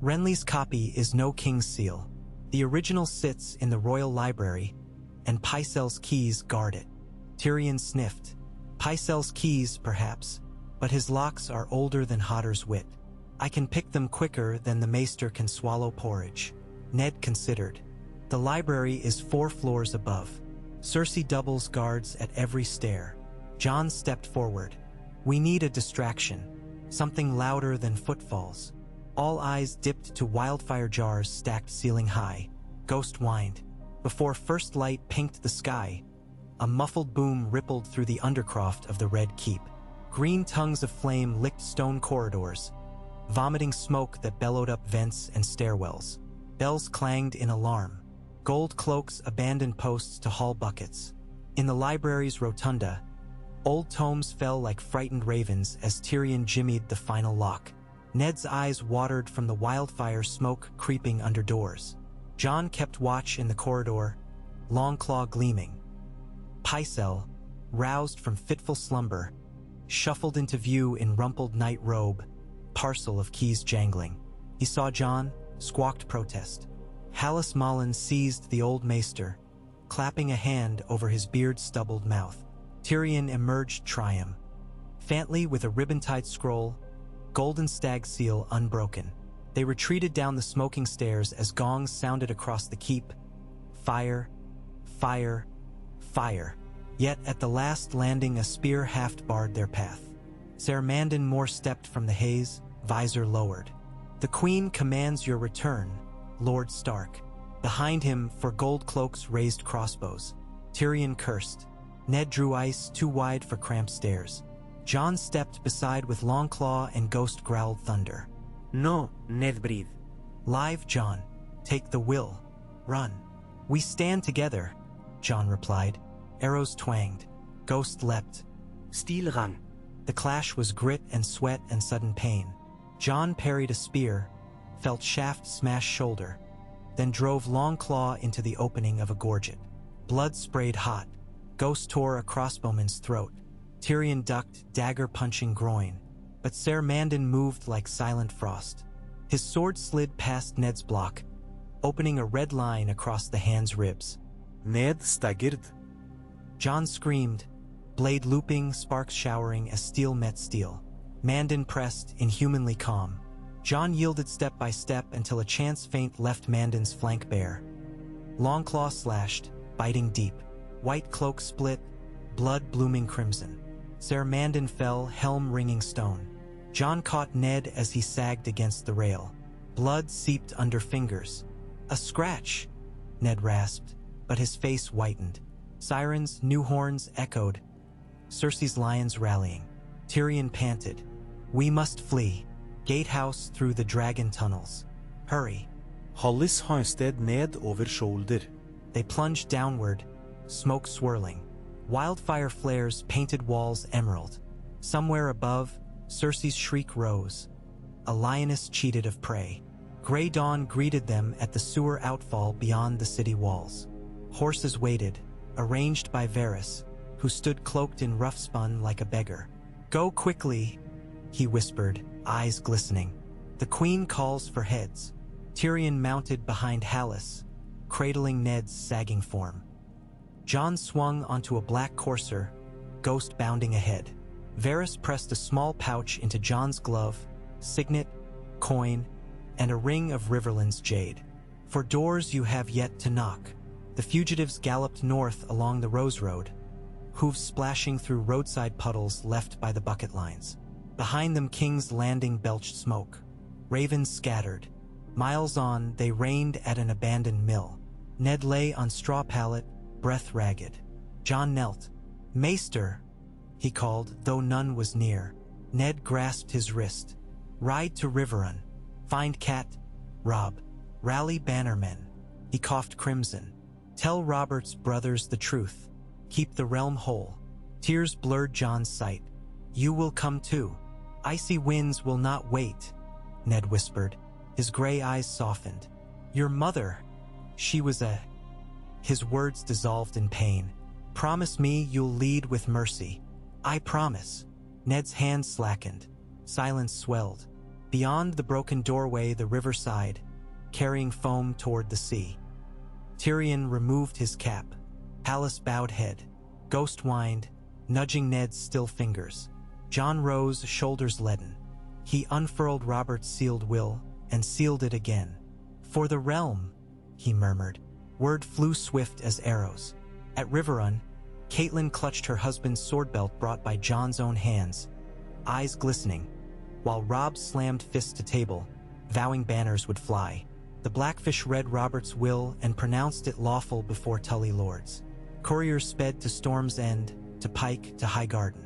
"Renly's copy is no king's seal. The original sits in the royal library, and Pycelle's keys guard it." Tyrion sniffed. "Pycelle's keys, perhaps, but his locks are older than Hodder's wit. I can pick them quicker than the maester can swallow porridge. Ned considered. The library is 4 floors above. Cersei doubles guards at every stair. Jon stepped forward. We need a distraction. Something louder than footfalls. All eyes dipped to wildfire jars stacked ceiling high. Ghost whined. Before first light pinked the sky, a muffled boom rippled through the undercroft of the Red Keep. Green tongues of flame licked stone corridors, vomiting smoke that bellowed up vents and stairwells. Bells clanged in alarm. Gold cloaks abandoned posts to haul buckets. In the library's rotunda, old tomes fell like frightened ravens as Tyrion jimmied the final lock. Ned's eyes watered from the wildfire smoke creeping under doors. Jon kept watch in the corridor, Longclaw gleaming. Pycelle, roused from fitful slumber, shuffled into view in rumpled night robe, parcel of keys jangling. He saw Jon, squawked protest. Hallis Malin seized the old maester, clapping a hand over his beard-stubbled mouth. Tyrion emerged triumph. Fantley with a ribbon-tied scroll, golden stag seal unbroken. They retreated down the smoking stairs as gongs sounded across the keep. Fire, fire, fire. Yet at the last landing a spear haft barred their path. Ser Mandon Moore stepped from the haze, visor lowered. The Queen commands your return, Lord Stark. Behind him, for gold cloaks raised crossbows. Tyrion cursed. Ned drew ice too wide for cramped stairs. Jon stepped beside with Longclaw and Ghost growled thunder. No, Ned breathe. Live, Jon. Take the will. Run. We stand together, Jon replied. Arrows twanged. Ghost leapt. Steel run. The clash was grit and sweat and sudden pain. Jon parried a spear, felt shaft smash shoulder, then drove Longclaw into the opening of a gorget. Blood sprayed hot. Ghost tore a crossbowman's throat. Tyrion ducked, dagger punching groin. But Ser Mandon moved like silent frost. His sword slid past Ned's block, opening a red line across the hand's ribs. Ned staggered. Jon screamed, blade looping, sparks showering as steel met steel. Mandon pressed, inhumanly calm. Jon yielded step by step until a chance feint left Mandon's flank bare. Longclaw slashed, biting deep. White cloak split, blood blooming crimson. Ser Mandon fell, helm ringing stone. Jon caught Ned as he sagged against the rail. Blood seeped under fingers. A scratch, Ned rasped, but his face whitened. Sirens, new horns echoed. Cersei's lions rallying. Tyrion panted. We must flee. Gatehouse through the dragon tunnels. Hurry. Hallis hoisted Ned over shoulder. They plunged downward, smoke swirling. Wildfire flares painted walls emerald. Somewhere above, Cersei's shriek rose. A lioness cheated of prey. Grey dawn greeted them at the sewer outfall beyond the city walls. Horses waited, arranged by Varys, who stood cloaked in rough spun like a beggar. Go quickly, he whispered, eyes glistening. The Queen calls for heads. Tyrion mounted behind Hallis, cradling Ned's sagging form. Jon swung onto a black courser, Ghost bounding ahead. Varys pressed a small pouch into Jon's glove, signet, coin, and a ring of Riverland's jade. For doors you have yet to knock. The fugitives galloped north along the Rose Road, hooves splashing through roadside puddles left by the bucket lines. Behind them King's Landing belched smoke. Ravens scattered. Miles on, they reined at an abandoned mill. Ned lay on straw pallet, breath ragged. Jon knelt. Maester, he called, though none was near. Ned grasped his wrist. Ride to Riverrun. Find Cat, Robb. Rally bannermen. He coughed crimson. Tell Robert's brothers the truth. Keep the realm whole. Tears blurred Jon's sight. You will come too. Icy winds will not wait, Ned whispered. His gray eyes softened. Your mother, she was a... His words dissolved in pain. Promise me you'll lead with mercy. I promise. Ned's hand slackened. Silence swelled. Beyond the broken doorway, the riverside, carrying foam toward the sea. Tyrion removed his cap. Hallis bowed head. Ghost whined, nudging Ned's still fingers. Jon rose, shoulders leaden. He unfurled Robert's sealed will and sealed it again. "For the realm," he murmured. Word flew swift as arrows. At Riverrun, Catelyn clutched her husband's sword belt brought by Jon's own hands, eyes glistening, while Robb slammed fists to table, vowing banners would fly. The Blackfish read Robert's will and pronounced it lawful before Tully lords. Couriers sped to Storm's End, to Pike, to Highgarden.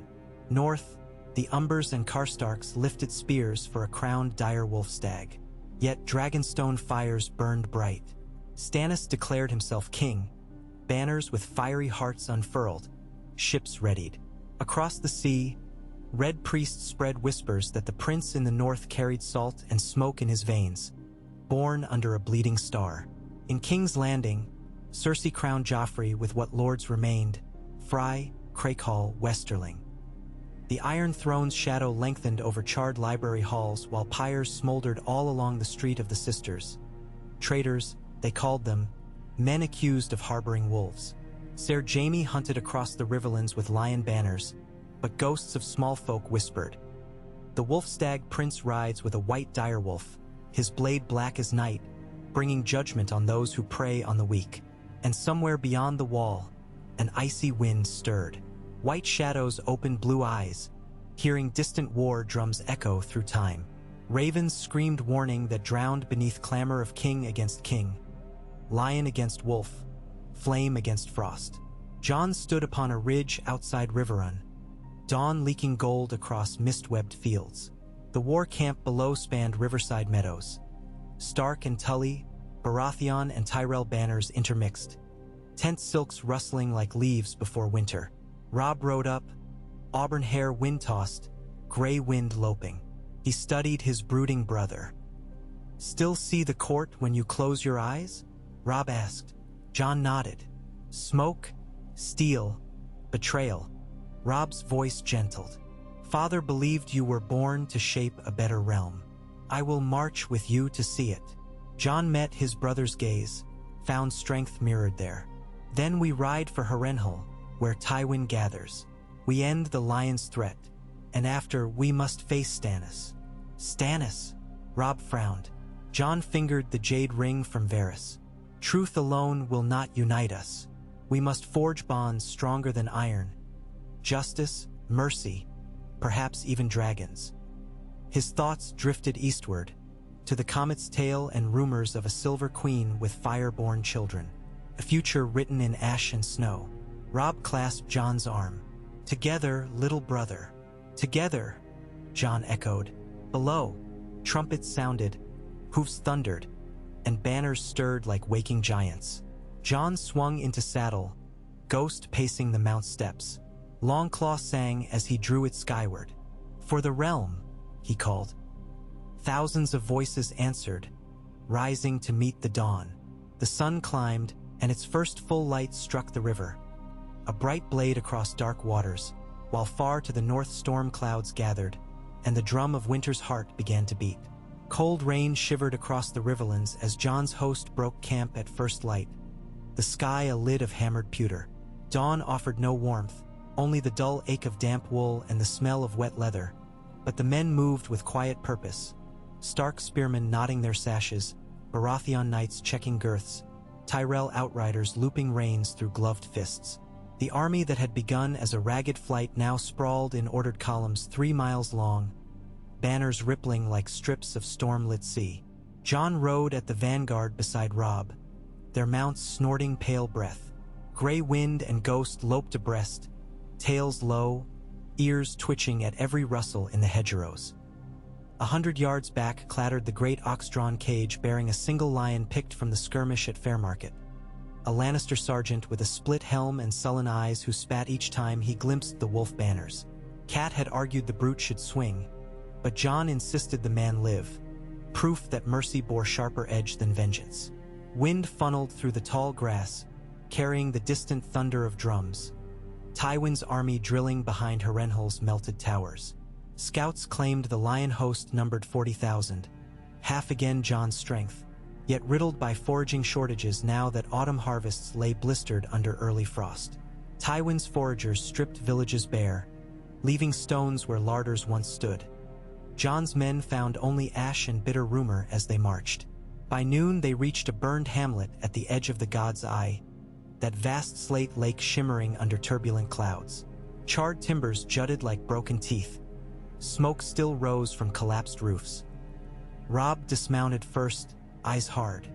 North, the Umbers and Karstarks lifted spears for a crowned direwolf stag. Yet Dragonstone fires burned bright. Stannis declared himself king, banners with fiery hearts unfurled, ships readied. Across the sea, Red priests spread whispers that the prince in the north carried salt and smoke in his veins, born under a bleeding star. In King's Landing, Cersei crowned Joffrey with what lords remained, Frey, Crakehall, Westerling. The Iron Throne's shadow lengthened over charred library halls while pyres smoldered all along the Street of the Sisters. Traitors, they called them, men accused of harboring wolves. Ser Jaime hunted across the Riverlands with lion banners, but ghosts of small folk whispered. The wolf-stag prince rides with a white direwolf, his blade black as night, bringing judgment on those who prey on the weak. And somewhere beyond the wall, an icy wind stirred. White shadows opened blue eyes, hearing distant war drums echo through time. Ravens screamed warning that drowned beneath clamor of king against king, lion against wolf, flame against frost. Jon stood upon a ridge outside Riverrun, dawn leaking gold across mist-webbed fields. The war camp below spanned riverside meadows. Stark and Tully, Baratheon and Tyrell banners intermixed, tent silks rustling like leaves before winter. Robb rode up, auburn hair wind-tossed, gray wind loping. He studied his brooding brother. "Still see the court when you close your eyes?" Robb asked. Jon nodded. "Smoke, steel, betrayal." Robb's voice gentled. "Father believed you were born to shape a better realm. I will march with you to see it." Jon met his brother's gaze, found strength mirrored there. "Then we ride for Harrenhal, where Tywin gathers. We end the lion's threat, and after we must face Stannis." "Stannis?" Robb frowned. Jon fingered the jade ring from Varys. "Truth alone will not unite us. We must forge bonds stronger than iron. Justice, mercy, perhaps even dragons." His thoughts drifted eastward, to the comet's tail and rumors of a silver queen with fire-born children, a future written in ash and snow. Robb clasped Jon's arm. "Together, little brother." "Together," Jon echoed. Below, trumpets sounded, hoofs thundered, and banners stirred like waking giants. Jon swung into saddle, ghost pacing the mount steps. Longclaw sang as he drew it skyward. "For the realm," he called. Thousands of voices answered, rising to meet the dawn. The sun climbed, and its first full light struck the river, a bright blade across dark waters, while far to the north storm clouds gathered, and the drum of winter's heart began to beat. Cold rain shivered across the riverlands as Jon's host broke camp at first light, the sky a lid of hammered pewter. Dawn offered no warmth, only the dull ache of damp wool and the smell of wet leather, but the men moved with quiet purpose. Stark spearmen knotting their sashes, Baratheon knights checking girths, Tyrell outriders looping reins through gloved fists. The army that had begun as a ragged flight now sprawled in ordered columns 3 miles long, banners rippling like strips of storm-lit sea. Jon rode at the vanguard beside Robb, their mounts snorting pale breath. Gray wind and ghost loped abreast, tails low, ears twitching at every rustle in the hedgerows. 100 yards back clattered the great ox-drawn cage bearing a single lion picked from the skirmish at Fairmarket. A Lannister sergeant with a split helm and sullen eyes who spat each time he glimpsed the wolf banners. Cat had argued the brute should swing, but Jon insisted the man live, proof that mercy bore sharper edge than vengeance. Wind funneled through the tall grass, carrying the distant thunder of drums. Tywin's army drilling behind Harrenhal's melted towers. Scouts claimed the lion host numbered 40,000, half again Jon's strength, yet riddled by foraging shortages now that autumn harvests lay blistered under early frost. Tywin's foragers stripped villages bare, leaving stones where larders once stood. Jon's men found only ash and bitter rumor as they marched. By noon they reached a burned hamlet at the edge of the God's Eye, that vast slate lake shimmering under turbulent clouds. Charred timbers jutted like broken teeth. Smoke still rose from collapsed roofs. Robb dismounted first, eyes hard.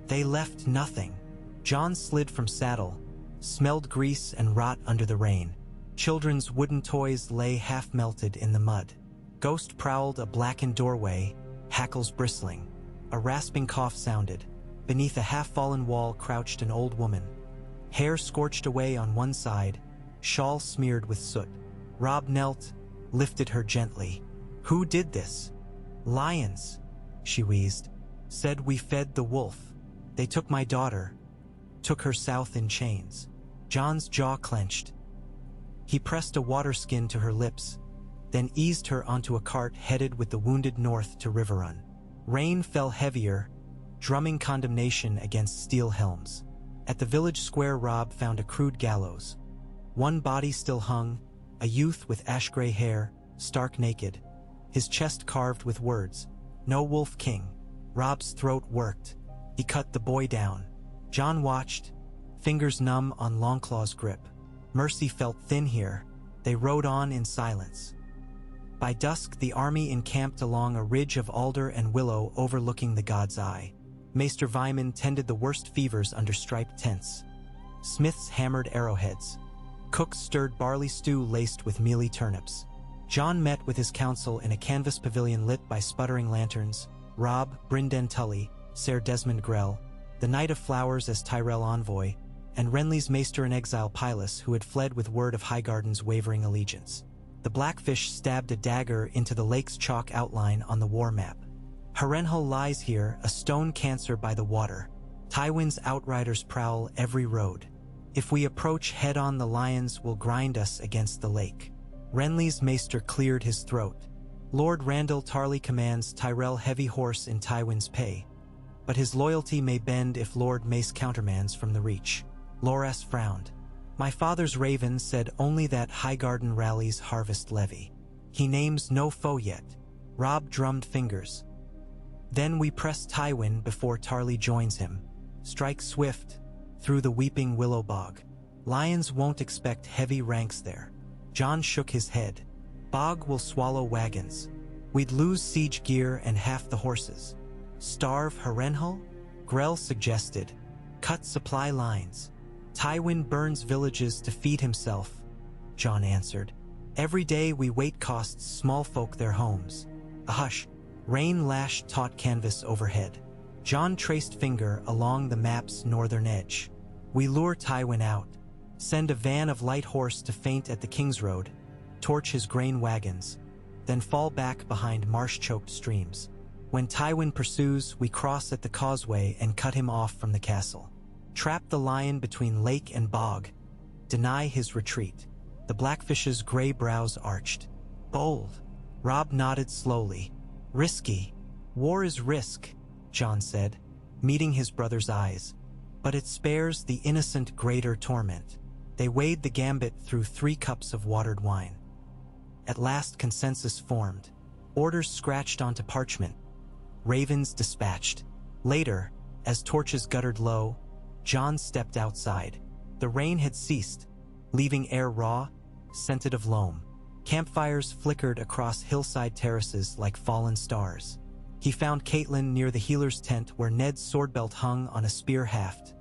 They left nothing. Jon slid from saddle, smelled grease and rot under the rain. Children's wooden toys lay half-melted in the mud. Ghost prowled a blackened doorway, hackles bristling. A rasping cough sounded. Beneath a half-fallen wall crouched an old woman. Hair scorched away on one side, shawl smeared with soot. Robb knelt, lifted her gently. "Who did this?" "Lions," she wheezed. "Said we fed the wolf. They took my daughter, took her south in chains." Jon's jaw clenched. He pressed a water skin to her lips, then eased her onto a cart headed with the wounded north to Riverrun. Rain fell heavier, drumming condemnation against steel helms. At the village square, Robb found a crude gallows. One body still hung, a youth with ash-gray hair, stark naked, his chest carved with words, "No Wolf King." Robb's throat worked. He cut the boy down. Jon watched, fingers numb on Longclaw's grip. Mercy felt thin here. They rode on in silence. By dusk, the army encamped along a ridge of alder and willow overlooking the God's Eye. Maester Vyman tended the worst fevers under striped tents. Smiths hammered arrowheads. Cooks stirred barley stew laced with mealy turnips. Jon met with his council in a canvas pavilion lit by sputtering lanterns. Robb, Brynden Tully, Ser Desmond Grell, the Knight of Flowers as Tyrell envoy, and Renly's maester-in-exile Pylus, who had fled with word of Highgarden's wavering allegiance. The Blackfish stabbed a dagger into the lake's chalk outline on the war map. Harrenhal lies here, a stone cancer by the water. Tywin's outriders prowl every road. If we approach head-on, the lions will grind us against the lake. Renly's maester cleared his throat. Lord Randall Tarly commands Tyrell heavy horse in Tywin's pay, but his loyalty may bend if Lord Mace countermands from the reach. Loras frowned. My father's raven said only that Highgarden rallies harvest levy. He names no foe yet. Robb drummed fingers. Then we press Tywin before Tarly joins him. Strike swift, through the weeping willow bog. Lions won't expect heavy ranks there. Jon shook his head. Bog will swallow wagons. We'd lose siege gear and half the horses. Starve Harrenhal? Grell suggested. Cut supply lines. Tywin burns villages to feed himself, Jon answered. Every day we wait costs small folk their homes. A hush. Rain lashed taut canvas overhead. Jon traced finger along the map's northern edge. We lure Tywin out, send a van of light horse to faint at the King's Road, torch his grain wagons, then fall back behind marsh-choked streams. When Tywin pursues, we cross at the causeway and cut him off from the castle. Trap the lion between lake and bog, deny his retreat. The Blackfish's gray brows arched. Bold. Robb nodded slowly. Risky. War is risk, Jon said, meeting his brother's eyes. But it spares the innocent greater torment. They weighed the gambit through 3 cups of watered wine. At last consensus formed. Orders scratched onto parchment. Ravens dispatched. Later, as torches guttered low, Jon stepped outside. The rain had ceased, leaving air raw, scented of loam. Campfires flickered across hillside terraces like fallen stars. He found Catelyn near the healer's tent where Ned's swordbelt hung on a spear haft.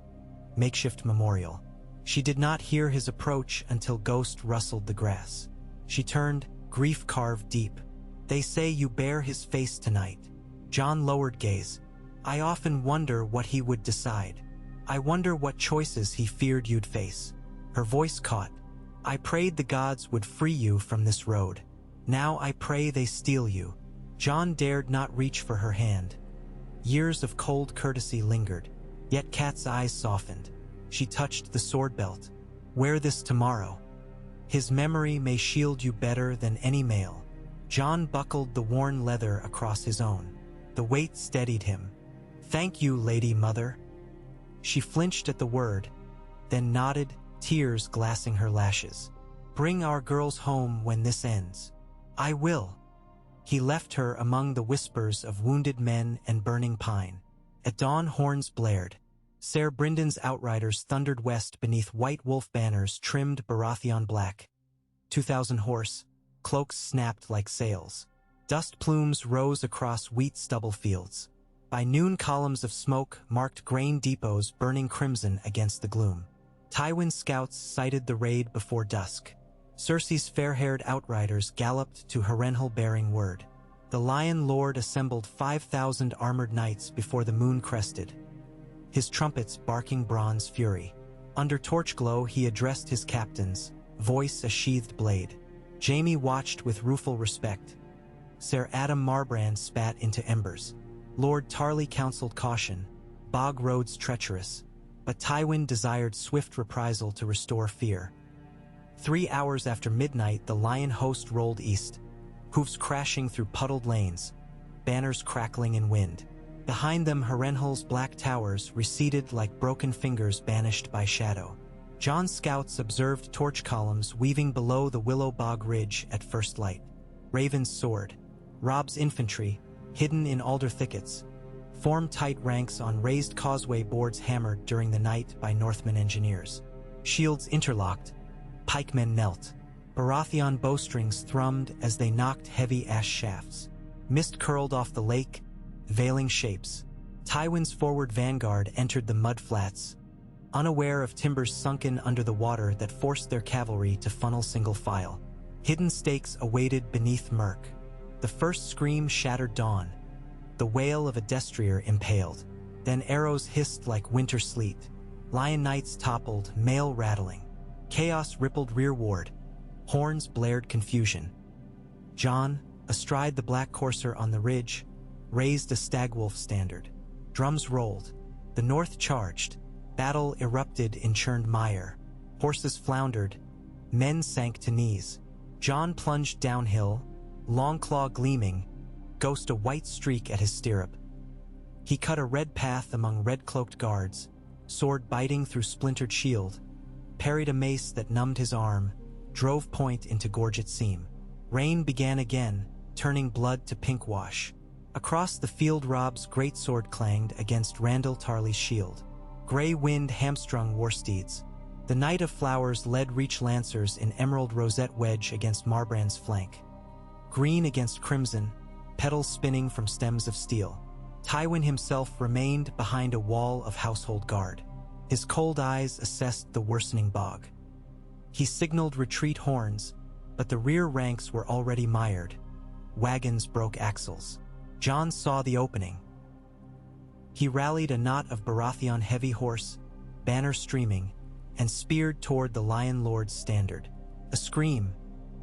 Makeshift memorial. She did not hear his approach until Ghost rustled the grass. She turned, grief carved deep. They say you bear his face tonight. Jon lowered gaze. I often wonder what he would decide. I wonder what choices he feared you'd face. Her voice caught. I prayed the gods would free you from this road. Now I pray they steal you. Jon dared not reach for her hand. Years of cold courtesy lingered, yet Kat's eyes softened. She touched the sword belt. Wear this tomorrow. His memory may shield you better than any mail. Jon buckled the worn leather across his own. The weight steadied him. Thank you, Lady Mother. She flinched at the word, then nodded, tears glassing her lashes. Bring our girls home when this ends. I will. He left her among the whispers of wounded men and burning pine. At dawn horns blared. Ser Bryndon's outriders thundered west beneath white wolf banners trimmed Baratheon black. 2,000 horse, cloaks snapped like sails. Dust plumes rose across wheat stubble fields. By noon columns of smoke marked grain depots burning crimson against the gloom. Tywin's scouts sighted the raid before dusk. Cersei's fair-haired outriders galloped to Harrenhal bearing word. The Lion Lord assembled 5,000 armored knights before the moon crested, his trumpets barking bronze fury. Under torch glow he addressed his captains, voice a sheathed blade. Jaime watched with rueful respect. Ser Adam Marbrand spat into embers. Lord Tarly counseled caution, bog roads treacherous, but Tywin desired swift reprisal to restore fear. 3 hours after midnight the lion host rolled east, hoofs crashing through puddled lanes, banners crackling in wind. Behind them Harrenhal's black towers receded like broken fingers banished by shadow. Jon's scouts observed torch columns weaving below the Willow Bog Ridge at first light. Raven's sword, Robb's infantry, hidden in alder thickets, formed tight ranks on raised causeway boards hammered during the night by Northman engineers. Shields interlocked, pikemen knelt. Baratheon bowstrings thrummed as they knocked heavy ash shafts. Mist curled off the lake, veiling shapes. Tywin's forward vanguard entered the mudflats, unaware of timbers sunken under the water that forced their cavalry to funnel single file. Hidden stakes awaited beneath murk. The first scream shattered dawn, the wail of a destrier impaled. Then arrows hissed like winter sleet. Lion knights toppled, mail rattling. Chaos rippled rearward. Horns blared confusion. Jon, astride the black courser on the ridge, raised a stagwolf standard. Drums rolled. The north charged. Battle erupted in churned mire. Horses floundered. Men sank to knees. Jon plunged downhill, Longclaw gleaming, ghost a white streak at his stirrup. He cut a red path among red-cloaked guards, sword biting through splintered shield, parried a mace that numbed his arm, drove point into gorget seam. Rain began again, turning blood to pink wash. Across the field Robb's greatsword clanged against Randall Tarly's shield. Grey wind hamstrung war steeds. The Knight of Flowers led reach lancers in emerald rosette wedge against Marbrand's flank. Green against crimson, petals spinning from stems of steel. Tywin himself remained behind a wall of household guard. His cold eyes assessed the worsening bog. He signaled retreat horns, but the rear ranks were already mired. Wagons broke axles. Jon saw the opening. He rallied a knot of Baratheon heavy horse, banner streaming, and speared toward the Lion Lord's standard. A scream,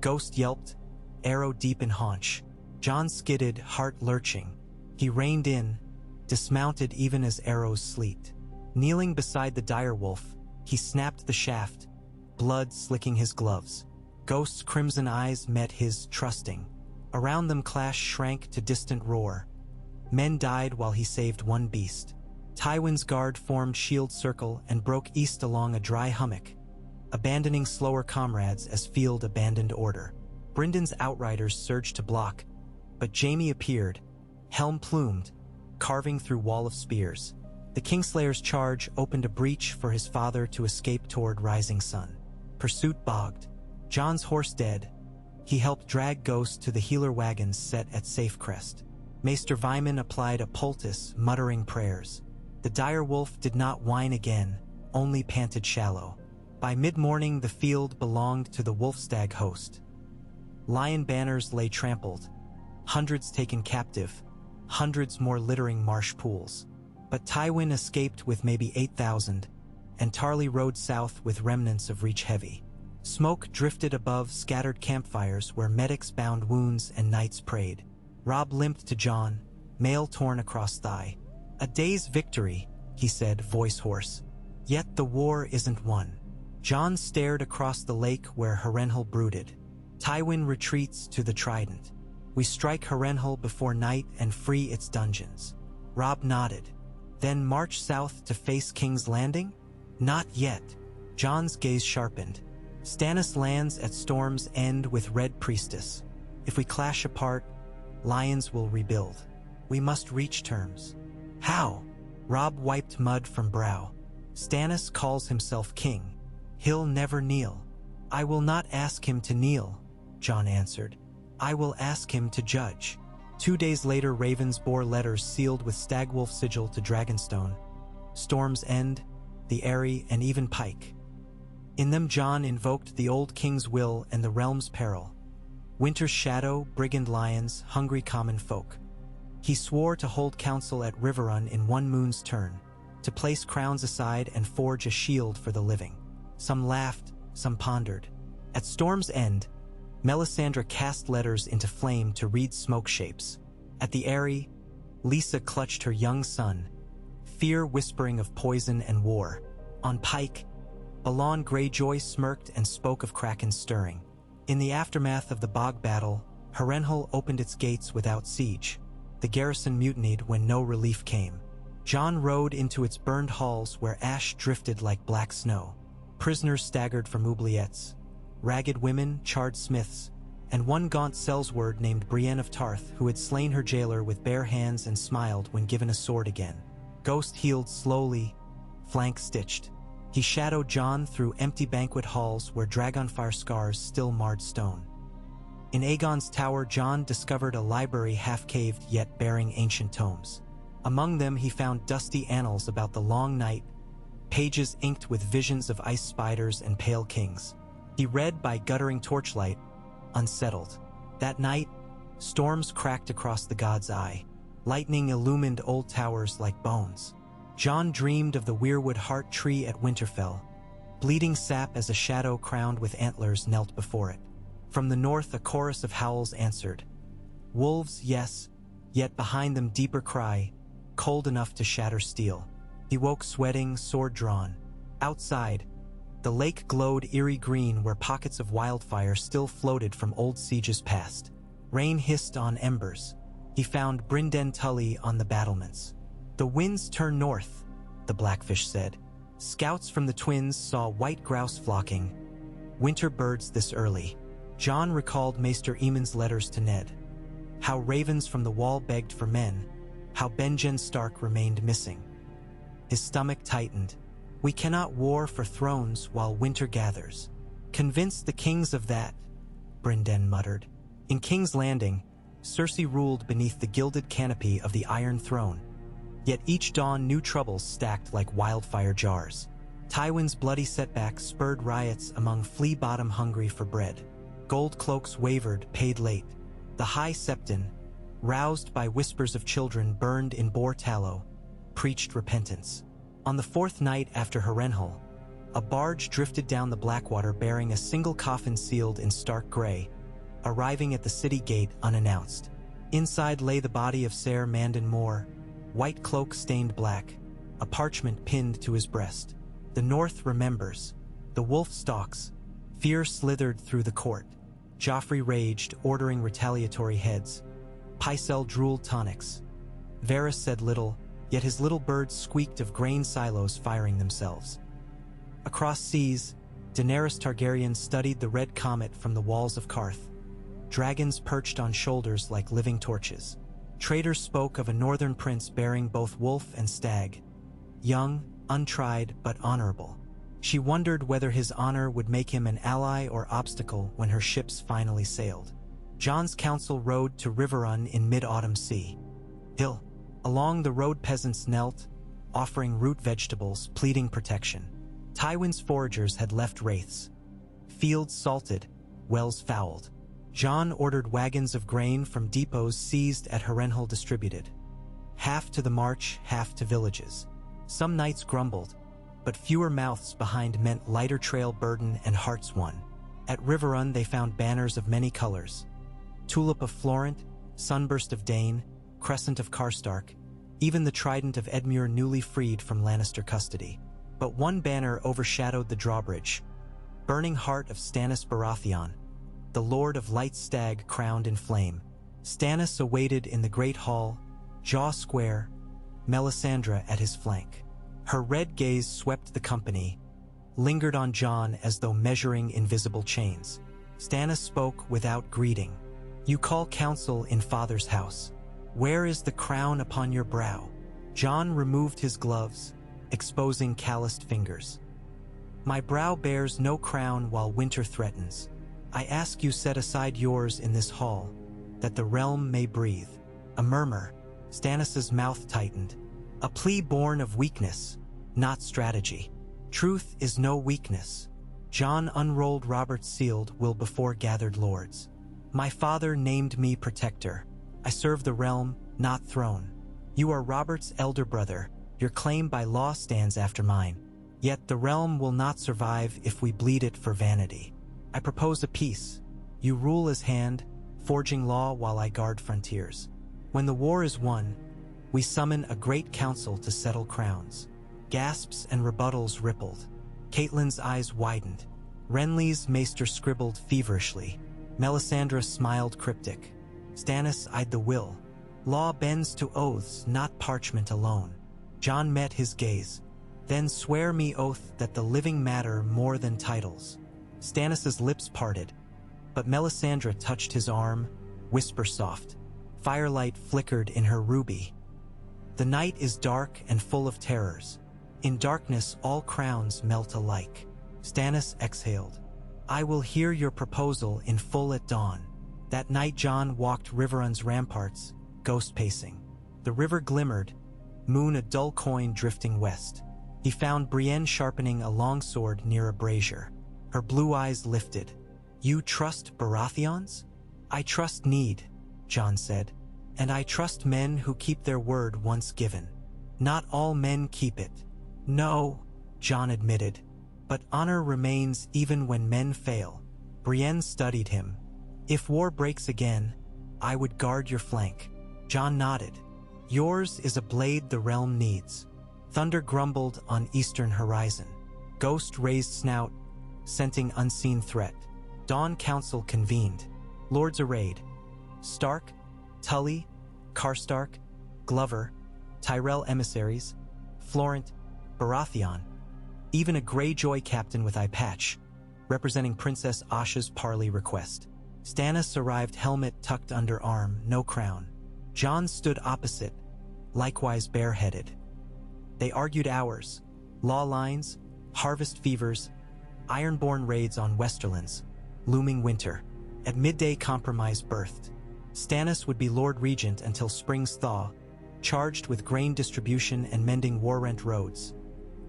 ghost yelped, arrow deep in haunch. Jon skidded, heart lurching. He reined in, dismounted even as arrows sleet. Kneeling beside the direwolf, he snapped the shaft, blood slicking his gloves. Ghost's crimson eyes met his, trusting. Around them clash shrank to distant roar. Men died while he saved one beast. Tywin's guard formed shield circle and broke east along a dry hummock, abandoning slower comrades as field abandoned order. Bryndon's outriders surged to block, but Jaime appeared, helm plumed, carving through wall of spears. The Kingslayer's charge opened a breach for his father to escape toward rising sun. Pursuit bogged. Jon's horse dead, he helped drag Ghost to the healer wagons set at Safe Crest. Maester Vyman applied a poultice, muttering prayers. The dire wolf did not whine again, only panted shallow. By mid-morning the field belonged to the Wolfstag host. Lion banners lay trampled, hundreds taken captive, hundreds more littering marsh pools. But Tywin escaped with maybe 8,000, and Tarly rode south with remnants of Reach Heavy. Smoke drifted above scattered campfires where medics bound wounds and knights prayed. Robb limped to Jon, mail torn across thigh. "A day's victory," he said, voice hoarse. "Yet the war isn't won." Jon stared across the lake where Harrenhal brooded. Tywin retreats to the Trident. "We strike Harrenhal before night and free its dungeons." Robb nodded. "Then march south to face King's Landing?" "Not yet." Jon's gaze sharpened. Stannis lands at Storm's End with Red Priestess. If we clash apart, lions will rebuild. We must reach terms. How? Robb wiped mud from brow. Stannis calls himself king. He'll never kneel. I will not ask him to kneel, Jon answered. I will ask him to judge. 2 days later, ravens bore letters sealed with Stagwolf sigil to Dragonstone, Storm's End, the Eyrie, and even Pike. In them Jon invoked the old king's will and the realm's peril. Winter's shadow, brigand lions, hungry common folk. He swore to hold council at Riverrun in one moon's turn, to place crowns aside and forge a shield for the living. Some laughed, some pondered. At Storm's End, Melisandre cast letters into flame to read smoke shapes. At the Eyrie, Lisa clutched her young son, fear whispering of poison and war. On Pike, Balon Greyjoy smirked and spoke of kraken stirring. In the aftermath of the Bog battle, Harrenhal opened its gates without siege. The garrison mutinied when no relief came. Jon rode into its burned halls where ash drifted like black snow. Prisoners staggered from oubliettes. Ragged women, charred smiths, and one gaunt sellsword named Brienne of Tarth who had slain her jailer with bare hands and smiled when given a sword again. Ghost healed slowly, flank stitched. He shadowed Jon through empty banquet halls where dragonfire scars still marred stone. In Aegon's tower, Jon discovered a library half-caved yet bearing ancient tomes. Among them he found dusty annals about the long night, pages inked with visions of ice spiders and pale kings. He read by guttering torchlight, unsettled. That night, storms cracked across the god's eye. Lightning illumined old towers like bones. Jon dreamed of the weirwood heart tree at Winterfell. Bleeding sap as a shadow crowned with antlers knelt before it. From the north a chorus of howls answered. Wolves, yes, yet behind them deeper cry, cold enough to shatter steel. He woke sweating, sword drawn. Outside, the lake glowed eerie green where pockets of wildfire still floated from old sieges past. Rain hissed on embers. He found Brynden Tully on the battlements. The winds turn north, the Blackfish said. Scouts from the Twins saw white grouse flocking. Winter birds this early. Jon recalled Maester Aemon's letters to Ned. How ravens from the wall begged for men. How Benjen Stark remained missing. His stomach tightened. We cannot war for thrones while winter gathers. Convince the kings of that, Brynden muttered. In King's Landing, Cersei ruled beneath the gilded canopy of the Iron Throne. Yet each dawn new troubles stacked like wildfire jars. Tywin's bloody setback spurred riots among flea-bottom hungry for bread. Gold cloaks wavered, paid late. The High Septon, roused by whispers of children burned in boar tallow, preached repentance. On the fourth night after Harrenhal, a barge drifted down the Blackwater bearing a single coffin sealed in stark gray, arriving at the city gate unannounced. Inside lay the body of Ser Mandon Moore, white cloak stained black, a parchment pinned to his breast. The North remembers. The wolf stalks. Fear slithered through the court. Joffrey raged, ordering retaliatory heads. Pycelle drooled tonics. Varys said little, yet his little birds squeaked of grain silos firing themselves. Across seas, Daenerys Targaryen studied the red comet from the walls of Qarth. Dragons perched on shoulders like living torches. Traders spoke of a northern prince bearing both wolf and stag. Young, untried, but honorable. She wondered whether his honor would make him an ally or obstacle when her ships finally sailed. Jon's council rowed to Riverrun in mid-autumn sea. Hill. Along the road peasants knelt, offering root vegetables, pleading protection. Tywin's foragers had left wraiths. Fields salted, wells fouled. Jon ordered wagons of grain from depots seized at Harrenhal distributed. Half to the march, half to villages. Some knights grumbled, but fewer mouths behind meant lighter trail burden and hearts won. At Riverrun they found banners of many colors. Tulip of Florent, Sunburst of Dane, Crescent of Karstark, even the trident of Edmure newly freed from Lannister custody. But one banner overshadowed the drawbridge. Burning Heart of Stannis Baratheon, the Lord of Light Stag crowned in flame. Stannis awaited in the great hall, jaw square, Melisandre at his flank. Her red gaze swept the company, lingered on Jon as though measuring invisible chains. Stannis spoke without greeting. "You call counsel in Father's house. Where is the crown upon your brow?" Jon removed his gloves, exposing calloused fingers. "My brow bears no crown while winter threatens. I ask you set aside yours in this hall, that the realm may breathe." A murmur. Stannis's mouth tightened. A plea born of weakness, not strategy. Truth is no weakness. Jon unrolled Robert's sealed will before gathered lords. "My father named me protector. I serve the realm, not throne. You are Robert's elder brother. Your claim by law stands after mine. Yet the realm will not survive if we bleed it for vanity. I propose a peace. You rule as hand, forging law while I guard frontiers. When the war is won, we summon a great council to settle crowns." Gasps and rebuttals rippled. Catelyn's eyes widened. Renly's maester scribbled feverishly. Melisandre smiled cryptic. Stannis eyed the will. "Law bends to oaths, not parchment alone." Jon met his gaze. "Then swear me oath that the living matter more than titles." Stannis's lips parted, but Melisandre touched his arm, whisper soft. Firelight flickered in her ruby. "The night is dark and full of terrors. In darkness all crowns melt alike." Stannis exhaled. "I will hear your proposal in full at dawn." That night Jon walked Riverrun's ramparts, ghost pacing. The river glimmered, moon a dull coin drifting west. He found Brienne sharpening a longsword near a brazier. Her blue eyes lifted. "You trust Baratheons?" "I trust need," Jon said. "And I trust men who keep their word once given. Not all men keep it." "No," Jon admitted. "But honor remains even when men fail." Brienne studied him. "If war breaks again, I would guard your flank." Jon nodded. "Yours is a blade the realm needs." Thunder grumbled on eastern horizon. Ghost raised snout, scenting unseen threat. Dawn Council convened. Lords arrayed. Stark, Tully, Karstark, Glover, Tyrell emissaries, Florent, Baratheon, even a Greyjoy captain with eye patch, representing Princess Asha's parley request. Stannis arrived helmet tucked under arm, no crown. Jon stood opposite, likewise bareheaded. They argued hours, law lines, harvest fevers, ironborn raids on Westerlands, looming winter. At midday compromise birthed. Stannis would be Lord Regent until spring's thaw, charged with grain distribution and mending war-rent roads.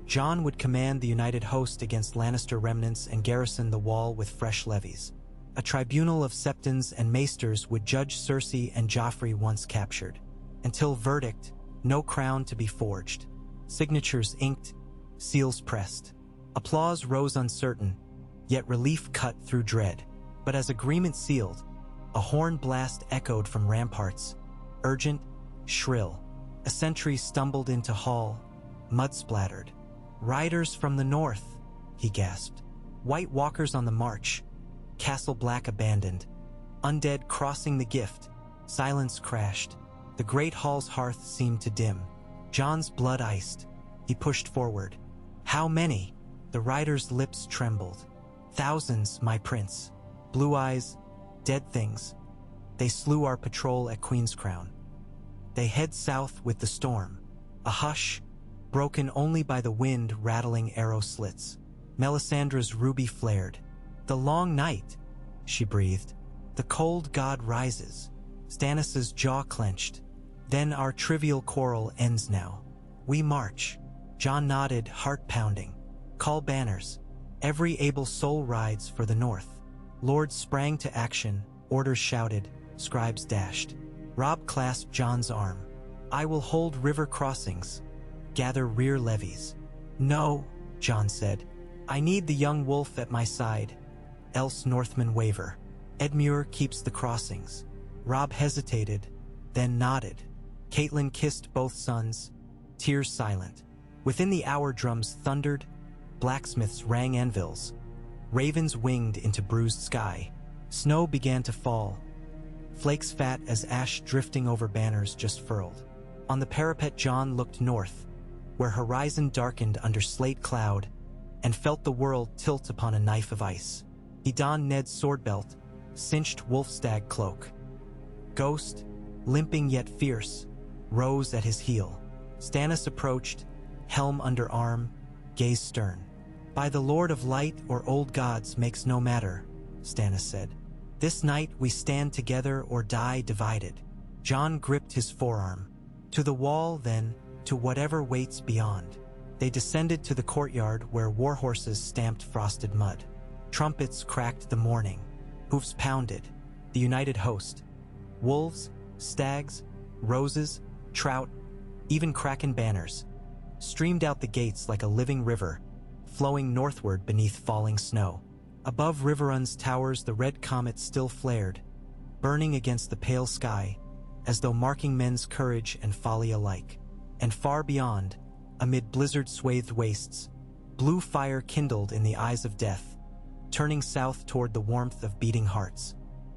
Jon would command the united host against Lannister remnants and garrison the wall with fresh levies. A tribunal of septons and maesters would judge Cersei and Joffrey once captured. Until verdict, no crown to be forged. Signatures inked, seals pressed. Applause rose uncertain, yet relief cut through dread. But as agreement sealed, a horn blast echoed from ramparts, urgent, shrill. A sentry stumbled into hall, mud-splattered. "Riders from the north," he gasped. "White walkers on the march. Castle Black abandoned. Undead crossing the gift." Silence crashed. The great hall's hearth seemed to dim. Jon's blood iced. He pushed forward. "How many?" The rider's lips trembled. "Thousands, my prince. Blue eyes, dead things. They slew our patrol at Queen's Crown. They head south with the storm." A hush, broken only by the wind rattling arrow slits. Melisandre's ruby flared. "The long night," she breathed. "The cold god rises." Stannis's jaw clenched. "Then our trivial quarrel ends now. We march." Jon nodded, heart pounding. "Call banners. Every able soul rides for the north." Lords sprang to action, orders shouted, scribes dashed. Robb clasped Jon's arm. "I will hold river crossings. Gather rear levies." "No," Jon said. "I need the young wolf at my side, else Northmen waver. Edmure keeps the crossings." Robb hesitated, then nodded. Catelyn kissed both sons, tears silent. Within the hour drums thundered, blacksmiths rang anvils. Ravens winged into bruised sky. Snow began to fall, flakes fat as ash drifting over banners just furled. On the parapet Jon looked north, where horizon darkened under slate cloud, and felt the world tilt upon a knife of ice. He donned Ned's sword belt, cinched wolf-stag cloak. Ghost, limping yet fierce, rose at his heel. Stannis approached, helm under arm, gaze stern. "By the Lord of Light or old gods makes no matter," Stannis said. "This night we stand together or die divided." Jon gripped his forearm. To the wall, then, to whatever waits beyond. They descended to the courtyard where warhorses stamped frosted mud. Trumpets cracked the morning. Hoofs pounded. The united host. Wolves, stags, roses, trout, even kraken banners, streamed out the gates like a living river, flowing northward beneath falling snow. Above Riverrun's towers the red comet still flared, burning against the pale sky, as though marking men's courage and folly alike. And far beyond, amid blizzard-swathed wastes, blue fire kindled in the eyes of death, turning south toward the warmth of beating hearts.